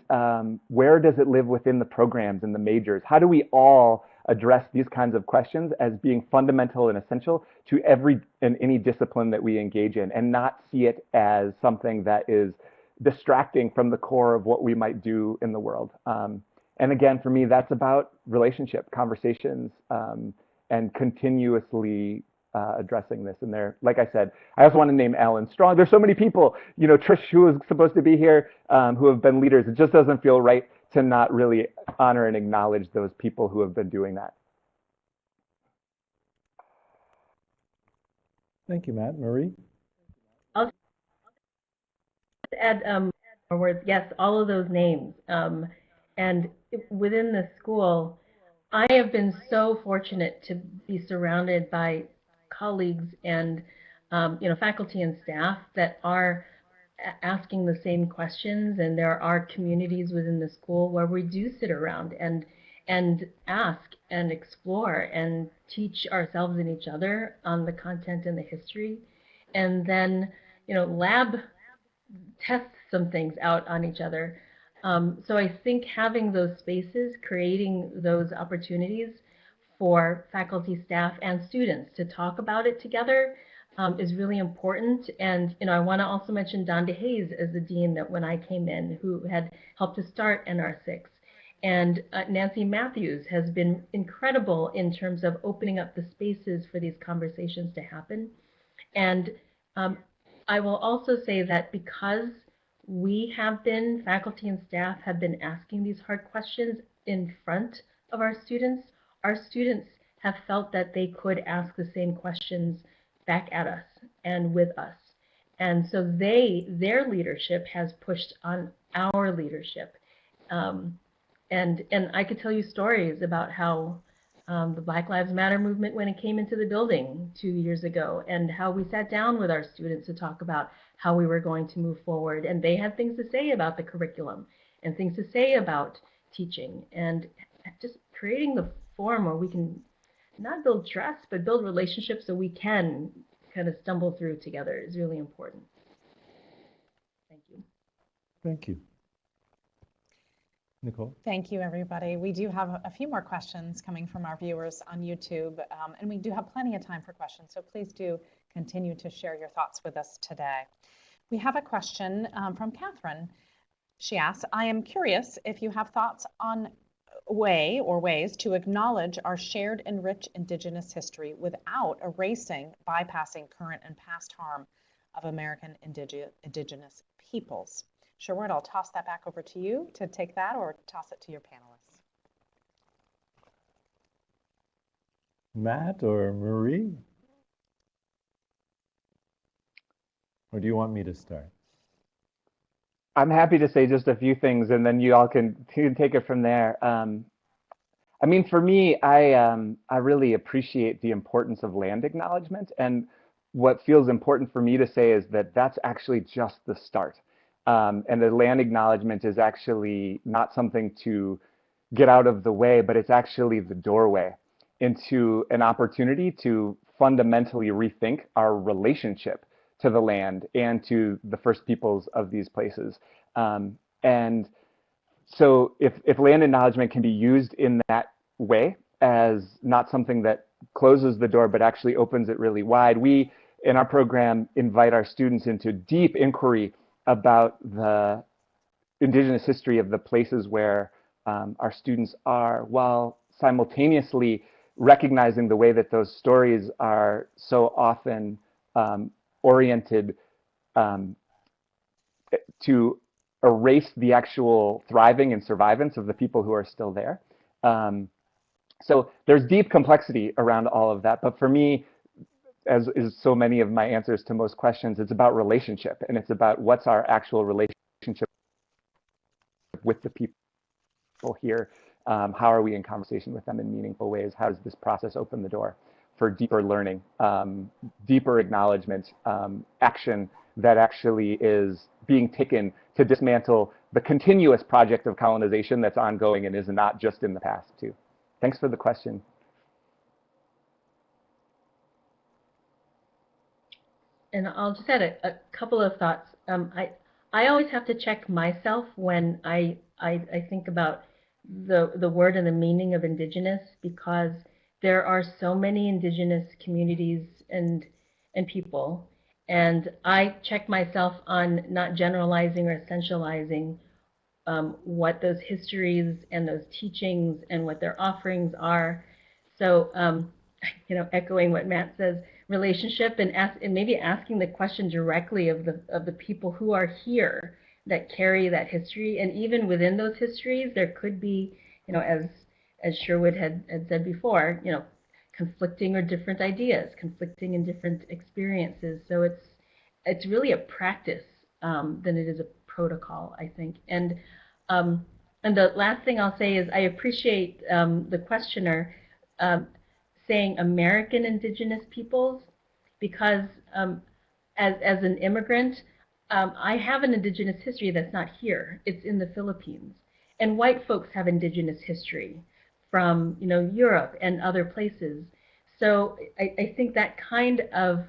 where does it live within the programs and the majors? How do we all address these kinds of questions as being fundamental and essential to every and any discipline that we engage in, and not see it as something that is distracting from the core of what we might do in the world? And again, for me, that's about relationship, conversations, and continuously addressing this. And there, like I said, I also want to name Alan Strong. There's so many people, you know, Trish, who is supposed to be here, who have been leaders. It just doesn't feel right to not really honor and acknowledge those people who have been doing that. Thank you, Matt. Marie? I'll just add more words. Yes, all of those names. And within the school, I have been so fortunate to be surrounded by colleagues and faculty and staff that are asking the same questions, and there are communities within the school where we do sit around and ask and explore and teach ourselves and each other on the content and the history, and then lab test some things out on each other. So I think having those spaces, creating those opportunities for faculty, staff, and students to talk about it together is really important. And I want to also mention Don DeHaze as the dean that when I came in, who had helped to start NR6. And Nancy Matthews has been incredible in terms of opening up the spaces for these conversations to happen. And I will also say that because we have been, faculty and staff have been asking these hard questions in front of our students have felt that they could ask the same questions back at us and with us. And so their leadership has pushed on our leadership. And I could tell you stories about how the Black Lives Matter movement, when it came into the building 2 years ago, and how we sat down with our students to talk about how we were going to move forward. And they had things to say about the curriculum and things to say about teaching, and just creating the forum where we can not build trust, but build relationships so we can kind of stumble through together is really important. Thank you. Thank you. Nicole? Thank you, everybody. We do have a few more questions coming from our viewers on YouTube, and we do have plenty of time for questions, so please do continue to share your thoughts with us today. We have a question from Catherine. She asks, I am curious if you have thoughts on ways to acknowledge our shared and rich Indigenous history without erasing, bypassing current and past harm of American Indigenous peoples. Sherwood, I'll toss that back over to you to take that, or toss it to your panelists. Matt or Marie? Or do you want me to start? I'm happy to say just a few things, and then you all can take it from there. I mean, for me, I really appreciate the importance of land acknowledgement, and what feels important for me to say is that that's actually just the start. And the land acknowledgement is actually not something to get out of the way, but it's actually the doorway into an opportunity to fundamentally rethink our relationship to the land and to the first peoples of these places. And so if land acknowledgement can be used in that way, as not something that closes the door, but actually opens it really wide, we in our program invite our students into deep inquiry about the Indigenous history of the places where our students are, while simultaneously recognizing the way that those stories are so often oriented to erase the actual thriving and survivance of the people who are still there. So there's deep complexity around all of that, but for me, as is so many of my answers to most questions, it's about relationship, and it's about what's our actual relationship with the people here. How are we in conversation with them in meaningful ways? How does this process open the door for deeper learning, deeper acknowledgement, action that actually is being taken to dismantle the continuous project of colonization that's ongoing and is not just in the past too. Thanks for the question. And I'll just add a couple of thoughts. I always have to check myself when I think about the word and the meaning of indigenous, because there are so many indigenous communities and people, and I check myself on not generalizing or essentializing what those histories and those teachings and what their offerings are. So, echoing what Matt says, relationship and maybe asking the question directly of the people who are here that carry that history, and even within those histories, there could be, as Sherwood had said before, conflicting or different ideas, conflicting and different experiences. So it's really a practice than it is a protocol, I think. And the last thing I'll say is I appreciate the questioner saying American indigenous peoples, because as an immigrant, I have an indigenous history that's not here. It's in the Philippines. And white folks have indigenous history from Europe and other places. So I think that kind of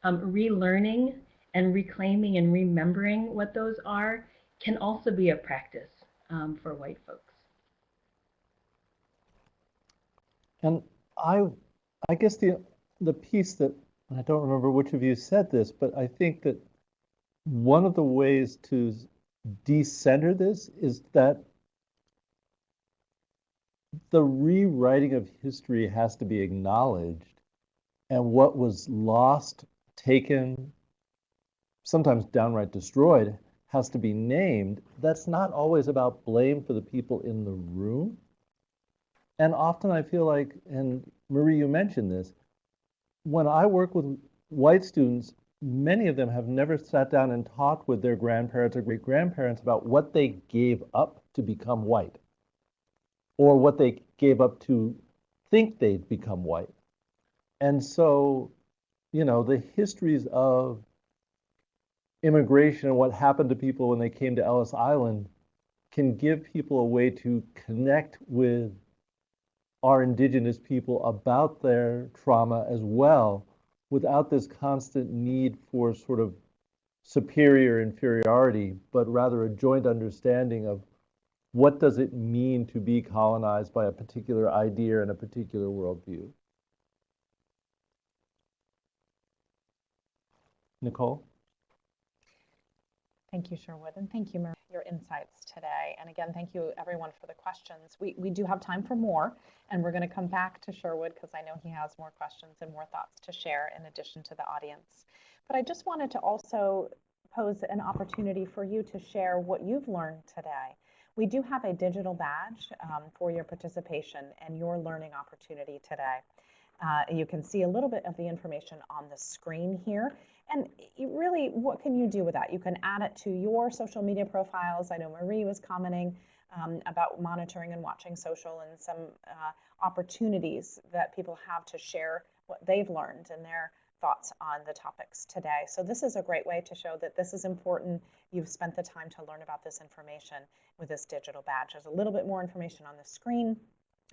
relearning and reclaiming and remembering what those are can also be a practice for white folks. And I guess the piece that, and I don't remember which of you said this, but I think that one of the ways to decenter this is that the rewriting of history has to be acknowledged, and what was lost, taken, sometimes downright destroyed, has to be named. That's not always about blame for the people in the room. And often I feel like, and Marie, you mentioned this, when I work with white students, many of them have never sat down and talked with their grandparents or great-grandparents about what they gave up to become white, or what they gave up to think they'd become white. And so, the histories of immigration and what happened to people when they came to Ellis Island can give people a way to connect with our indigenous people about their trauma as well, without this constant need for sort of superior inferiority, but rather a joint understanding of what does it mean to be colonized by a particular idea and a particular worldview. Nicole? Thank you, Sherwood, and thank you, Marie, for your insights today. And again, thank you, everyone, for the questions. We do have time for more, and we're going to come back to Sherwood because I know he has more questions and more thoughts to share in addition to the audience. But I just wanted to also pose an opportunity for you to share what you've learned today. We do have a digital badge for your participation and your learning opportunity today. You can see a little bit of the information on the screen here. And really, what can you do with that? You can add it to your social media profiles. I know Marie was commenting about monitoring and watching social, and some opportunities that people have to share what they've learned and their thoughts on the topics today. So this is a great way to show that this is important. You've spent the time to learn about this information with this digital badge. There's a little bit more information on the screen.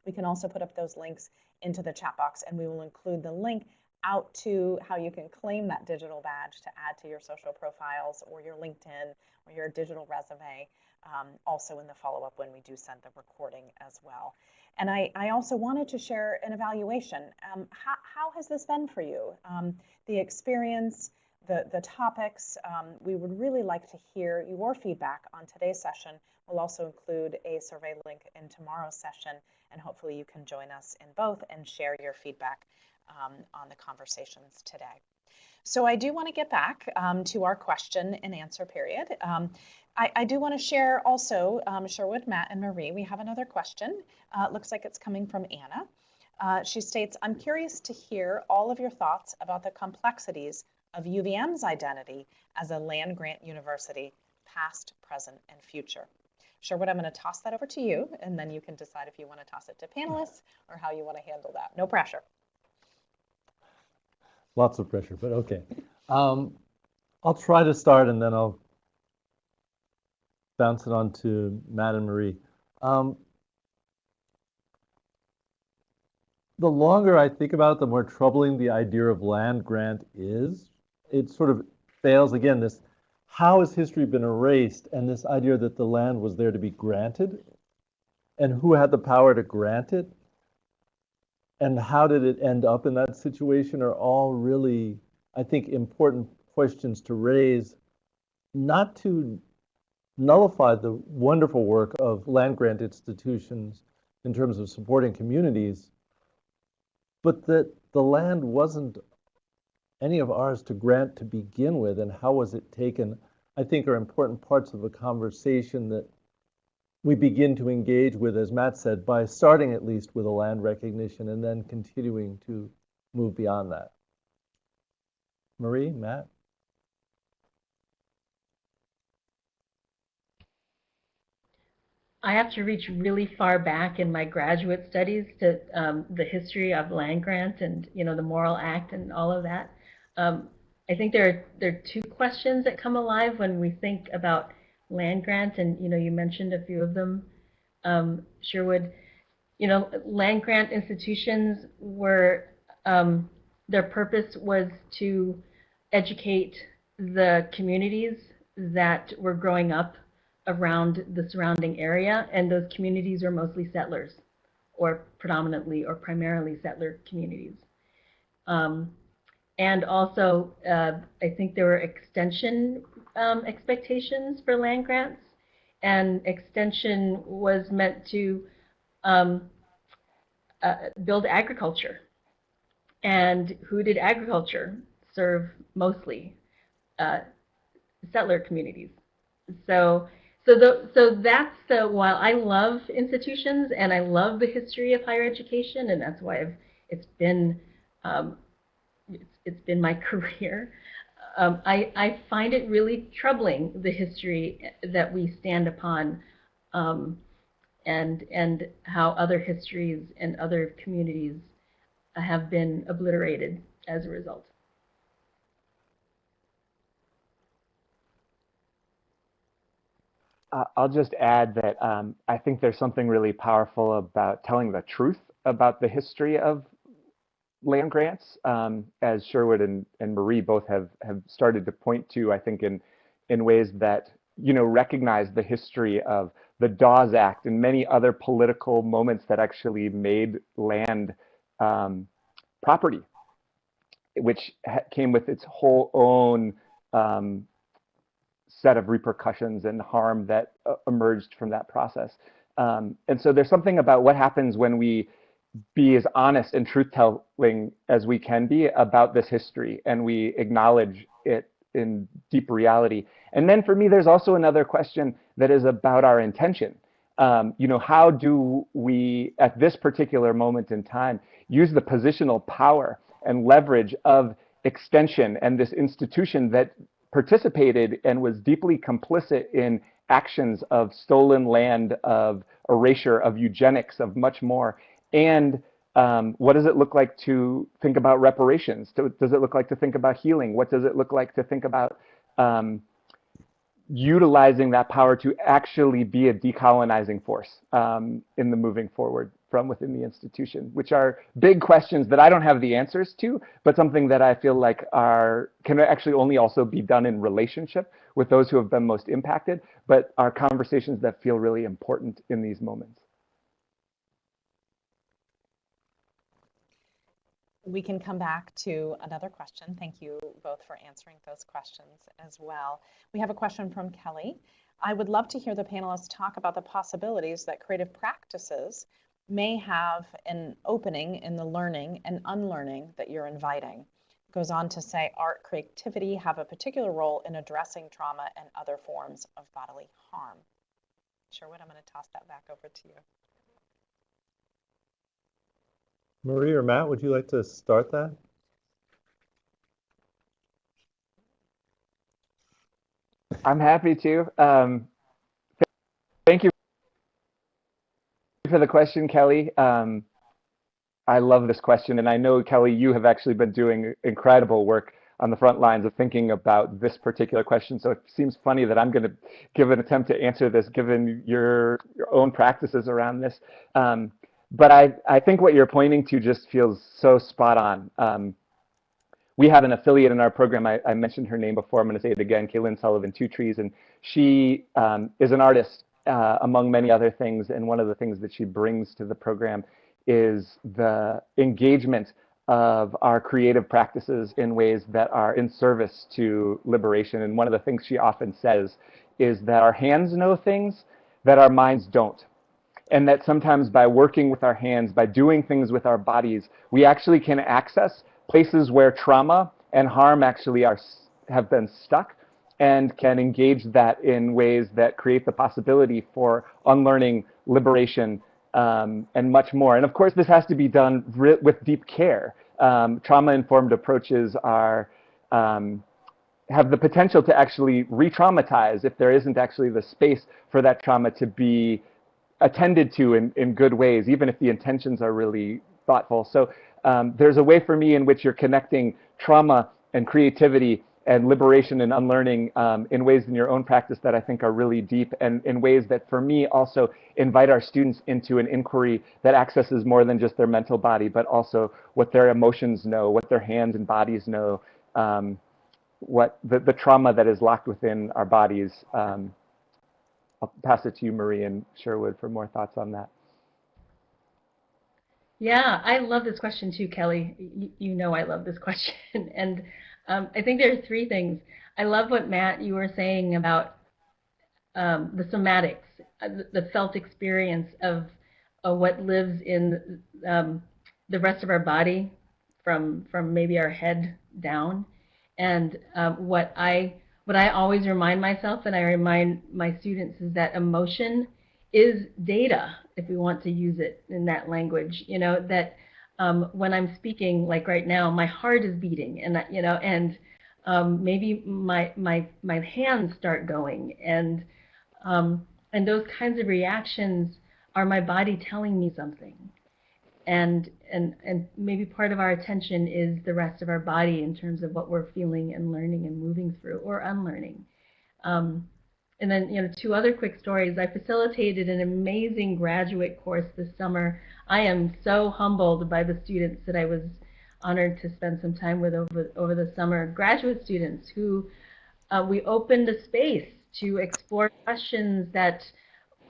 We can also put up those links into the chat box, and we will include the link out to how you can claim that digital badge to add to your social profiles or your LinkedIn or your digital resume, also in the follow-up when we do send the recording as well. And I also wanted to share an evaluation. How has this been for you? The experience, the topics. We would really like to hear your feedback on today's session. We'll also include a survey link in tomorrow's session, and hopefully you can join us in both and share your feedback on the conversations today. So I do want to get back to our question and answer period. I do want to share also, Sherwood, Matt, and Marie, we have another question. Looks like it's coming from Anna. She states, I'm curious to hear all of your thoughts about the complexities of UVM's identity as a land-grant university, past, present, and future. Sherwood, I'm going to toss that over to you, and then you can decide if you want to toss it to panelists or how you want to handle that. No pressure. Lots of pressure, but okay. I'll try to start, and then I'll bounce it on to Matt and Marie. The longer I think about it, the more troubling the idea of land grant is. it sort of fails again, this, how has history been erased, and this idea that the land was there to be granted, and who had the power to grant it, and how did it end up in that situation, are all really, I think, important questions to raise, not to nullify the wonderful work of land grant institutions in terms of supporting communities, but that the land wasn't any of ours to grant to begin with, and how was it taken, I think, are important parts of a conversation that we begin to engage with, as Matt said, by starting at least with a land recognition and then continuing to move beyond that. Marie, Matt? I have to reach really far back in my graduate studies to the history of land grant and the Moral Act and all of that. I think there are two questions that come alive when we think about land grant, and you mentioned a few of them, Sherwood. Land grant institutions were their purpose was to educate the communities that were growing up around the surrounding area, and those communities are mostly settlers, or predominantly or primarily settler communities. And also, I think there were extension expectations for land grants, and extension was meant to build agriculture. And who did agriculture serve mostly? Settler communities. So that's while I love institutions and I love the history of higher education, and that's why it's been my career. I find it really troubling, the history that we stand upon, and how other histories and other communities have been obliterated as a result. I'll just add that I think there's something really powerful about telling the truth about the history of land grants, as Sherwood and Marie both have started to point to, I think, in ways that recognize the history of the Dawes Act and many other political moments that actually made land property, which came with its whole own set of repercussions and harm that emerged from that process. And so there's something about what happens when we be as honest and truth-telling as we can be about this history, and we acknowledge it in deep reality. And then for me, there's also another question that is about our intention. How do we, at this particular moment in time, use the positional power and leverage of extension and this institution that participated and was deeply complicit in actions of stolen land, of erasure, of eugenics, of much more. And what does it look like to think about reparations? Does it look like to think about healing? What does it look like to think about utilizing that power to actually be a decolonizing force in the moving forward from within the institution, which are big questions that I don't have the answers to, but something that I feel like can actually only also be done in relationship with those who have been most impacted, but are conversations that feel really important in these moments. We can come back to another question. Thank you both for answering those questions as well. We have a question from Kelly. I would love to hear the panelists talk about the possibilities that creative practices may have an opening in the learning and unlearning that you're inviting. It goes on to say, art, creativity have a particular role in addressing trauma and other forms of bodily harm. Sherwood, I'm going to toss that back over to you. Marie or Matt, would you like to start that? I'm happy to. Thank you for the question, Kelly. I love this question, and I know, Kelly, you have actually been doing incredible work on the front lines of thinking about this particular question. So it seems funny that I'm going to give an attempt to answer this, given your own practices around this. But I think what you're pointing to just feels so spot on. we have an affiliate in our program. I mentioned her name before. I'm going to say it again, Kaylin Sullivan, Two Trees, and she is an artist among many other things. And one of the things that she brings to the program is the engagement of our creative practices in ways that are in service to liberation. And one of the things she often says is that our hands know things that our minds don't. And that sometimes by working with our hands, by doing things with our bodies, we actually can access places where trauma and harm actually have been stuck, and can engage that in ways that create the possibility for unlearning, liberation, and much more. And of course, this has to be done with deep care. Trauma-informed approaches are have the potential to actually re-traumatize if there isn't actually the space for that trauma to be attended to in good ways, even if the intentions are really thoughtful. So there's a way for me in which you're connecting trauma and creativity and liberation and unlearning in ways in your own practice that I think are really deep, and in ways that for me also invite our students into an inquiry that accesses more than just their mental body, but also what their emotions know, what their hands and bodies know, what the trauma that is locked within our bodies. I'll pass it to you, Marie and Sherwood, for more thoughts on that. Yeah, I love this question too, Kelly. You know I love this question. And I think there are three things. I love what, Matt, you were saying about the somatics, the felt experience of what lives in the rest of our body from maybe our head down. And what I always remind myself, and I remind my students, is that emotion is data, if we want to use it in that language. You know, that when I'm speaking, like right now, my heart is beating, and you know, and maybe my hands start going, and those kinds of reactions are my body telling me something. And maybe part of our attention is the rest of our body in terms of what we're feeling and learning and moving through or unlearning. And then, you know, two other quick stories. I facilitated an amazing graduate course this summer. I am so humbled by the students that I was honored to spend some time with over the summer. Graduate students who we opened a space to explore questions that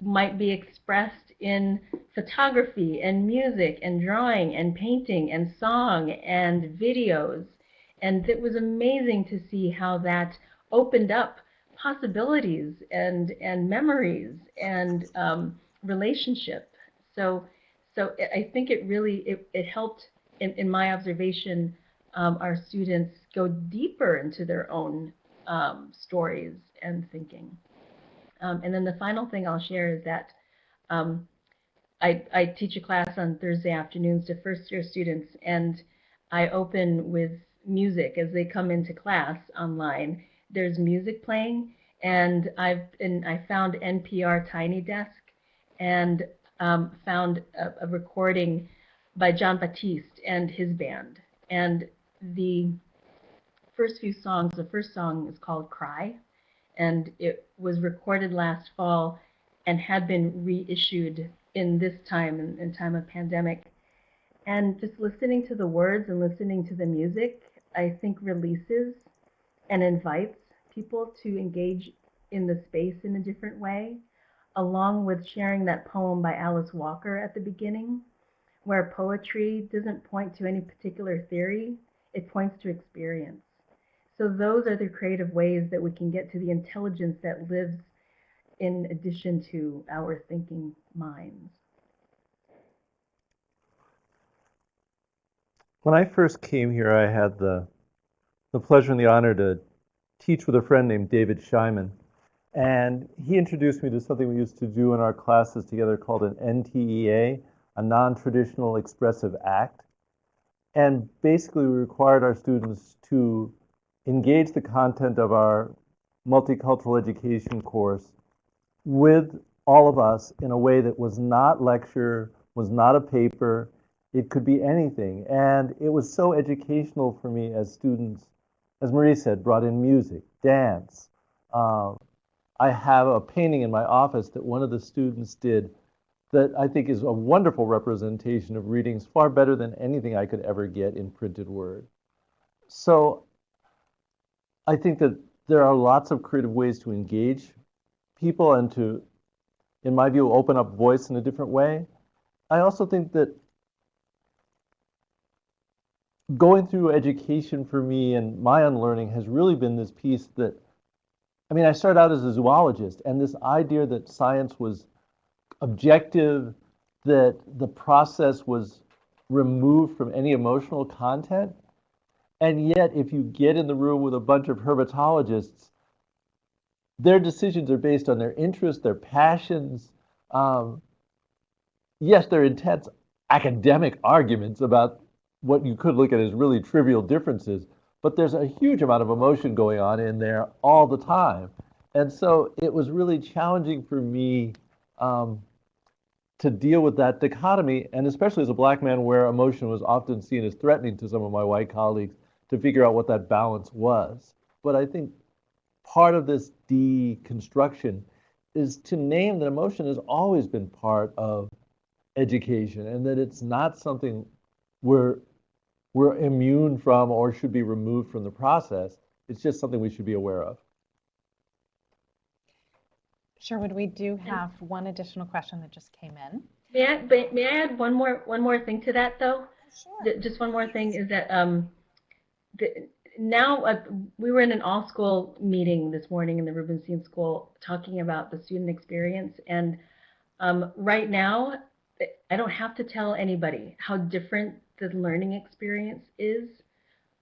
might be expressed in photography and music and drawing and painting and song and videos. And it was amazing to see how that opened up possibilities and memories and relationship. So I think it really it helped, in my observation, our students go deeper into their own stories and thinking. And then the final thing I'll share is that I teach a class on Thursday afternoons to first-year students, and I open with music as they come into class online. There's music playing, and I found NPR Tiny Desk, and found a recording by John Batiste and his band. And the first few songs, the first song is called Cry, and it was recorded last fall and had been reissued in this time, in time of pandemic. And just listening to the words and listening to the music, I think releases and invites people to engage in the space in a different way, along with sharing that poem by Alice Walker at the beginning, where poetry doesn't point to any particular theory, it points to experience. So those are the creative ways that we can get to the intelligence that lives in addition to our thinking minds. When I first came here, I had the pleasure and the honor to teach with a friend named David Scheiman. And he introduced me to something we used to do in our classes together called an NTEA, a non-traditional expressive act. And basically, we required our students to engage the content of our multicultural education course with all of us in a way that was not lecture, was not a paper. It could be anything. And it was so educational for me as students, as Marie said, brought in music, dance. I have a painting in my office that one of the students did that I think is a wonderful representation of readings, far better than anything I could ever get in printed word. So I think that there are lots of creative ways to engage people and to, in my view, open up voice in a different way. I also think that going through education for me and my unlearning has really been this piece that, I mean, I started out as a zoologist, and this idea that science was objective, that the process was removed from any emotional content. And yet, if you get in the room with a bunch of herpetologists, their decisions are based on their interests, their passions. Yes, they're intense academic arguments about what you could look at as really trivial differences, but there's a huge amount of emotion going on in there all the time. And so it was really challenging for me to deal with that dichotomy, and especially as a black man where emotion was often seen as threatening to some of my white colleagues, to figure out what that balance was. But I think part of this deconstruction is to name that emotion has always been part of education and that it's not something we're immune from or should be removed from the process. It's just something we should be aware of. Sherwood, we do have one additional question that just came in. May I add one more thing to that though? Sure. Just one more thing is that now we were in an all-school meeting this morning in the Rubenstein School talking about the student experience, and right now I don't have to tell anybody how different the learning experience is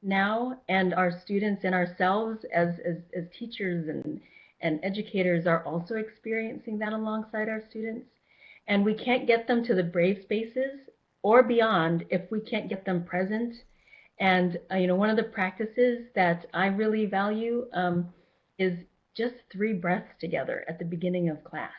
now, and our students and ourselves as teachers and educators are also experiencing that alongside our students. And we can't get them to the brave spaces or beyond if we can't get them present. And one of the practices that I really value is just 3 breaths together at the beginning of class.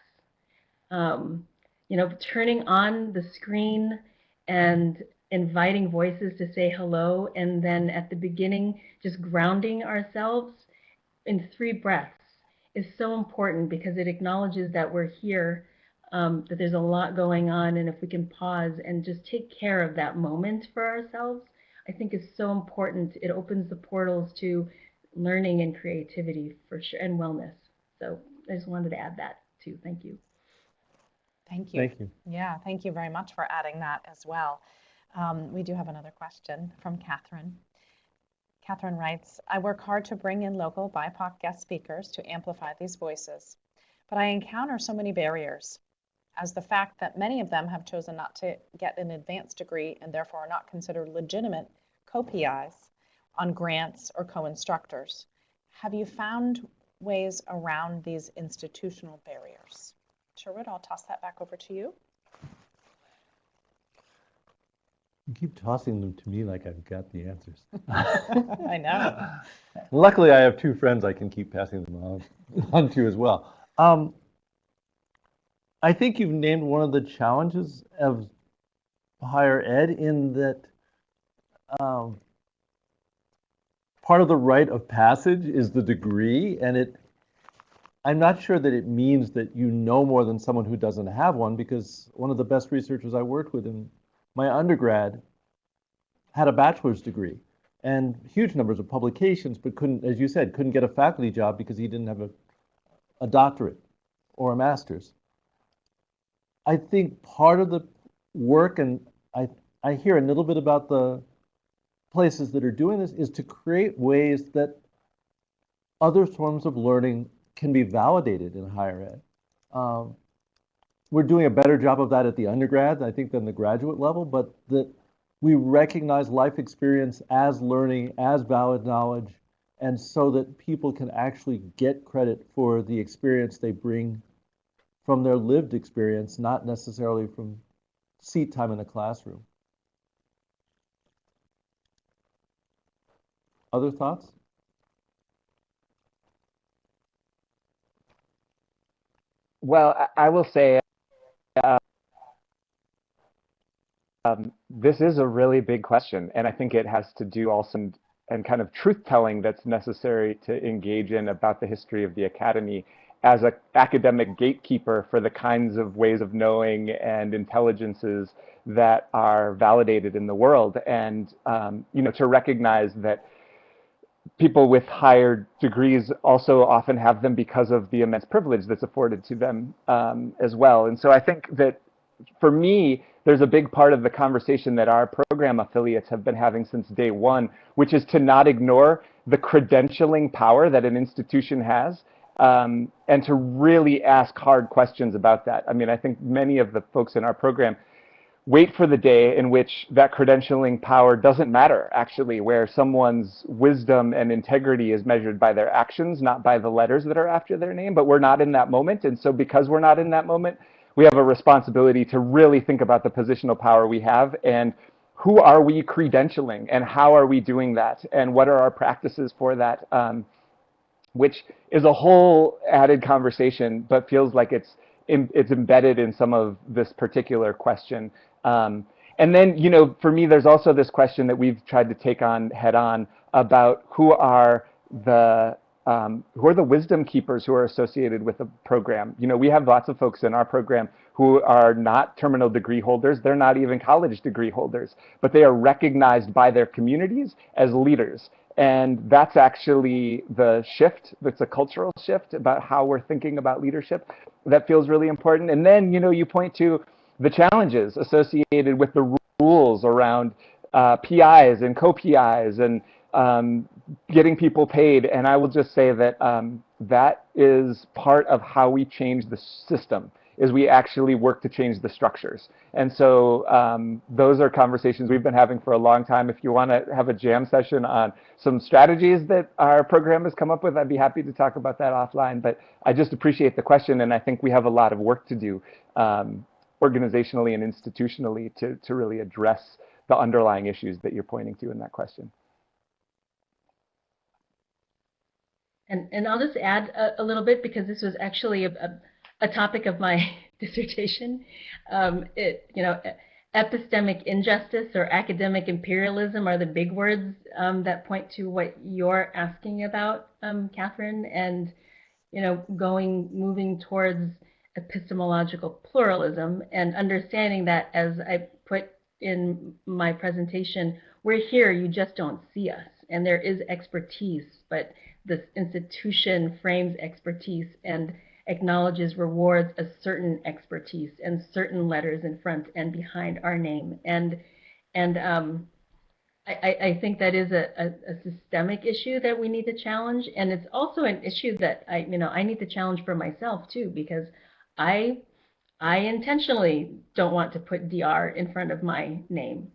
Turning on the screen and inviting voices to say hello, and then at the beginning just grounding ourselves in 3 breaths is so important because it acknowledges that we're here, that there's a lot going on, and if we can pause and just take care of that moment for ourselves, I think is so important. It opens the portals to learning and creativity for sure, and wellness. So I just wanted to add that too. Thank you. Thank you. Thank you. Yeah, thank you very much for adding that as well. We do have another question from Catherine. Catherine writes, I work hard to bring in local BIPOC guest speakers to amplify these voices, but I encounter so many barriers, as the fact that many of them have chosen not to get an advanced degree and therefore are not considered legitimate co-PIs on grants or co-instructors. Have you found ways around these institutional barriers? Sherwood, I'll toss that back over to you. You keep tossing them to me like I've got the answers. I know. Luckily, I have 2 friends I can keep passing them on to as well. I think you've named one of the challenges of higher ed in that part of the rite of passage is the degree, and I'm not sure that it means that you know more than someone who doesn't have one, because one of the best researchers I worked with in my undergrad had a bachelor's degree and huge numbers of publications, but couldn't, as you said, couldn't get a faculty job because he didn't have a doctorate or a master's. I think part of the work, and I hear a little bit about the places that are doing this, is to create ways that other forms of learning can be validated in higher ed. We're doing a better job of that at the undergrad, I think, than the graduate level, but that we recognize life experience as learning, as valid knowledge, and so that people can actually get credit for the experience they bring from their lived experience, not necessarily from seat time in a classroom. Other thoughts? Well, I will say this is a really big question, and I think it has to do also and kind of truth-telling that's necessary to engage in about the history of the academy as an academic gatekeeper for the kinds of ways of knowing and intelligences that are validated in the world, and to recognize that people with higher degrees also often have them because of the immense privilege that's afforded to them as well. And so I think that for me, there's a big part of the conversation that our program affiliates have been having since day one, which is to not ignore the credentialing power that an institution has, and to really ask hard questions about that. I mean, I think many of the folks in our program wait for the day in which that credentialing power doesn't matter, actually, where someone's wisdom and integrity is measured by their actions, not by the letters that are after their name. But we're not in that moment. And so because we're not in that moment, we have a responsibility to really think about the positional power we have and who are we credentialing and how are we doing that and what are our practices for that, which is a whole added conversation, but feels like it's embedded in some of this particular question. And then, you know, for me, there's also this question that we've tried to take on head on about who are the wisdom keepers who are associated with the program. You know, we have lots of folks in our program who are not terminal degree holders. They're not even college degree holders, but they are recognized by their communities as leaders. And that's actually the shift. That's a cultural shift about how we're thinking about leadership. That feels really important. And then, you know, you point to the challenges associated with the rules around PIs and co-PIs and getting people paid. And I will just say that that is part of how we change the system, is we actually work to change the structures. And so those are conversations we've been having for a long time. If you want to have a jam session on some strategies that our program has come up with, I'd be happy to talk about that offline. But I just appreciate the question, and I think we have a lot of work to do organizationally and institutionally to really address the underlying issues that you're pointing to in that question. And I'll just add a little bit, because this was actually a topic of my dissertation. You know, epistemic injustice or academic imperialism are the big words that point to what you're asking about, Catherine, and, you know, moving towards epistemological pluralism and understanding that, as I put in my presentation, we're here, you just don't see us. And there is expertise, but this institution frames expertise and acknowledges, rewards a certain expertise and certain letters in front and behind our name. And I think that is a systemic issue that we need to challenge. And it's also an issue that I need to challenge for myself too, because I intentionally don't want to put DR in front of my name,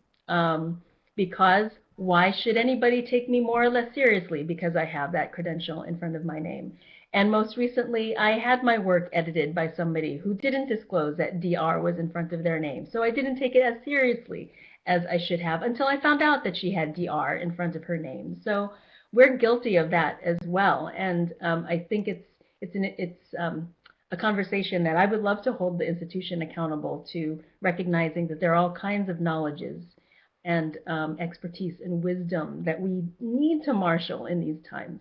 because why should anybody take me more or less seriously because I have that credential in front of my name? And most recently, I had my work edited by somebody who didn't disclose that DR was in front of their name. So I didn't take it as seriously as I should have until I found out that she had DR in front of her name. So we're guilty of that as well. And I think it's a conversation that I would love to hold the institution accountable to, recognizing that there are all kinds of knowledges and expertise and wisdom that we need to marshal in these times.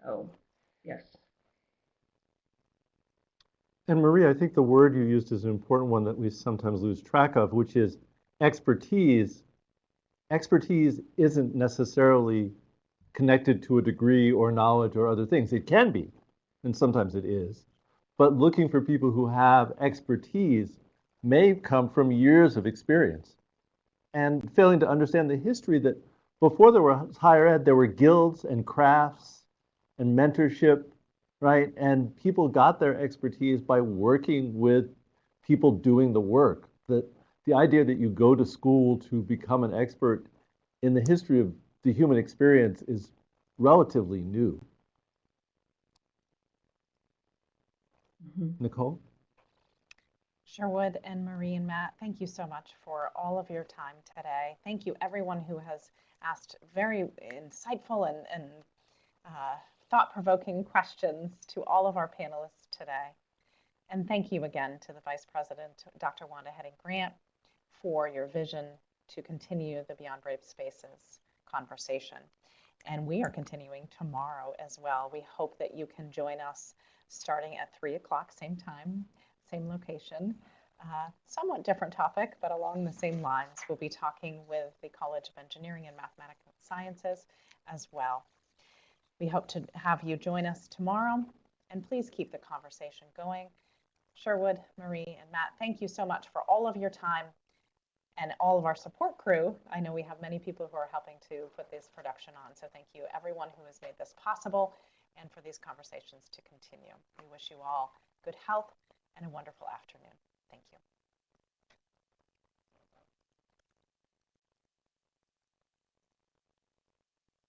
So, yes. And Marie, I think the word you used is an important one that we sometimes lose track of, which is expertise. Expertise isn't necessarily connected to a degree or knowledge or other things. It can be, and sometimes it is. But looking for people who have expertise may come from years of experience, and failing to understand the history that before there was higher ed, there were guilds and crafts and mentorship, right? And people got their expertise by working with people doing the work. The idea that you go to school to become an expert in the history of the human experience is relatively new. Nicole? Sherwood and Marie and Matt, thank you so much for all of your time today. Thank you everyone who has asked very insightful and thought-provoking questions to all of our panelists today. And thank you again to the Vice President, Dr. Wanda Heading-Grant, for your vision to continue the Beyond Brave Spaces conversation. And we are continuing tomorrow as well. We hope that you can join us starting at 3 o'clock, same time, same location. Somewhat different topic, but along the same lines. We'll be talking with the College of Engineering and Mathematical Sciences as well. We hope to have you join us tomorrow, and please keep the conversation going. Sherwood, Marie, and Matt, thank you so much for all of your time and all of our support crew. I know we have many people who are helping to put this production on, so thank you everyone who has made this possible and for these conversations to continue. We wish you all good health and a wonderful afternoon. Thank you.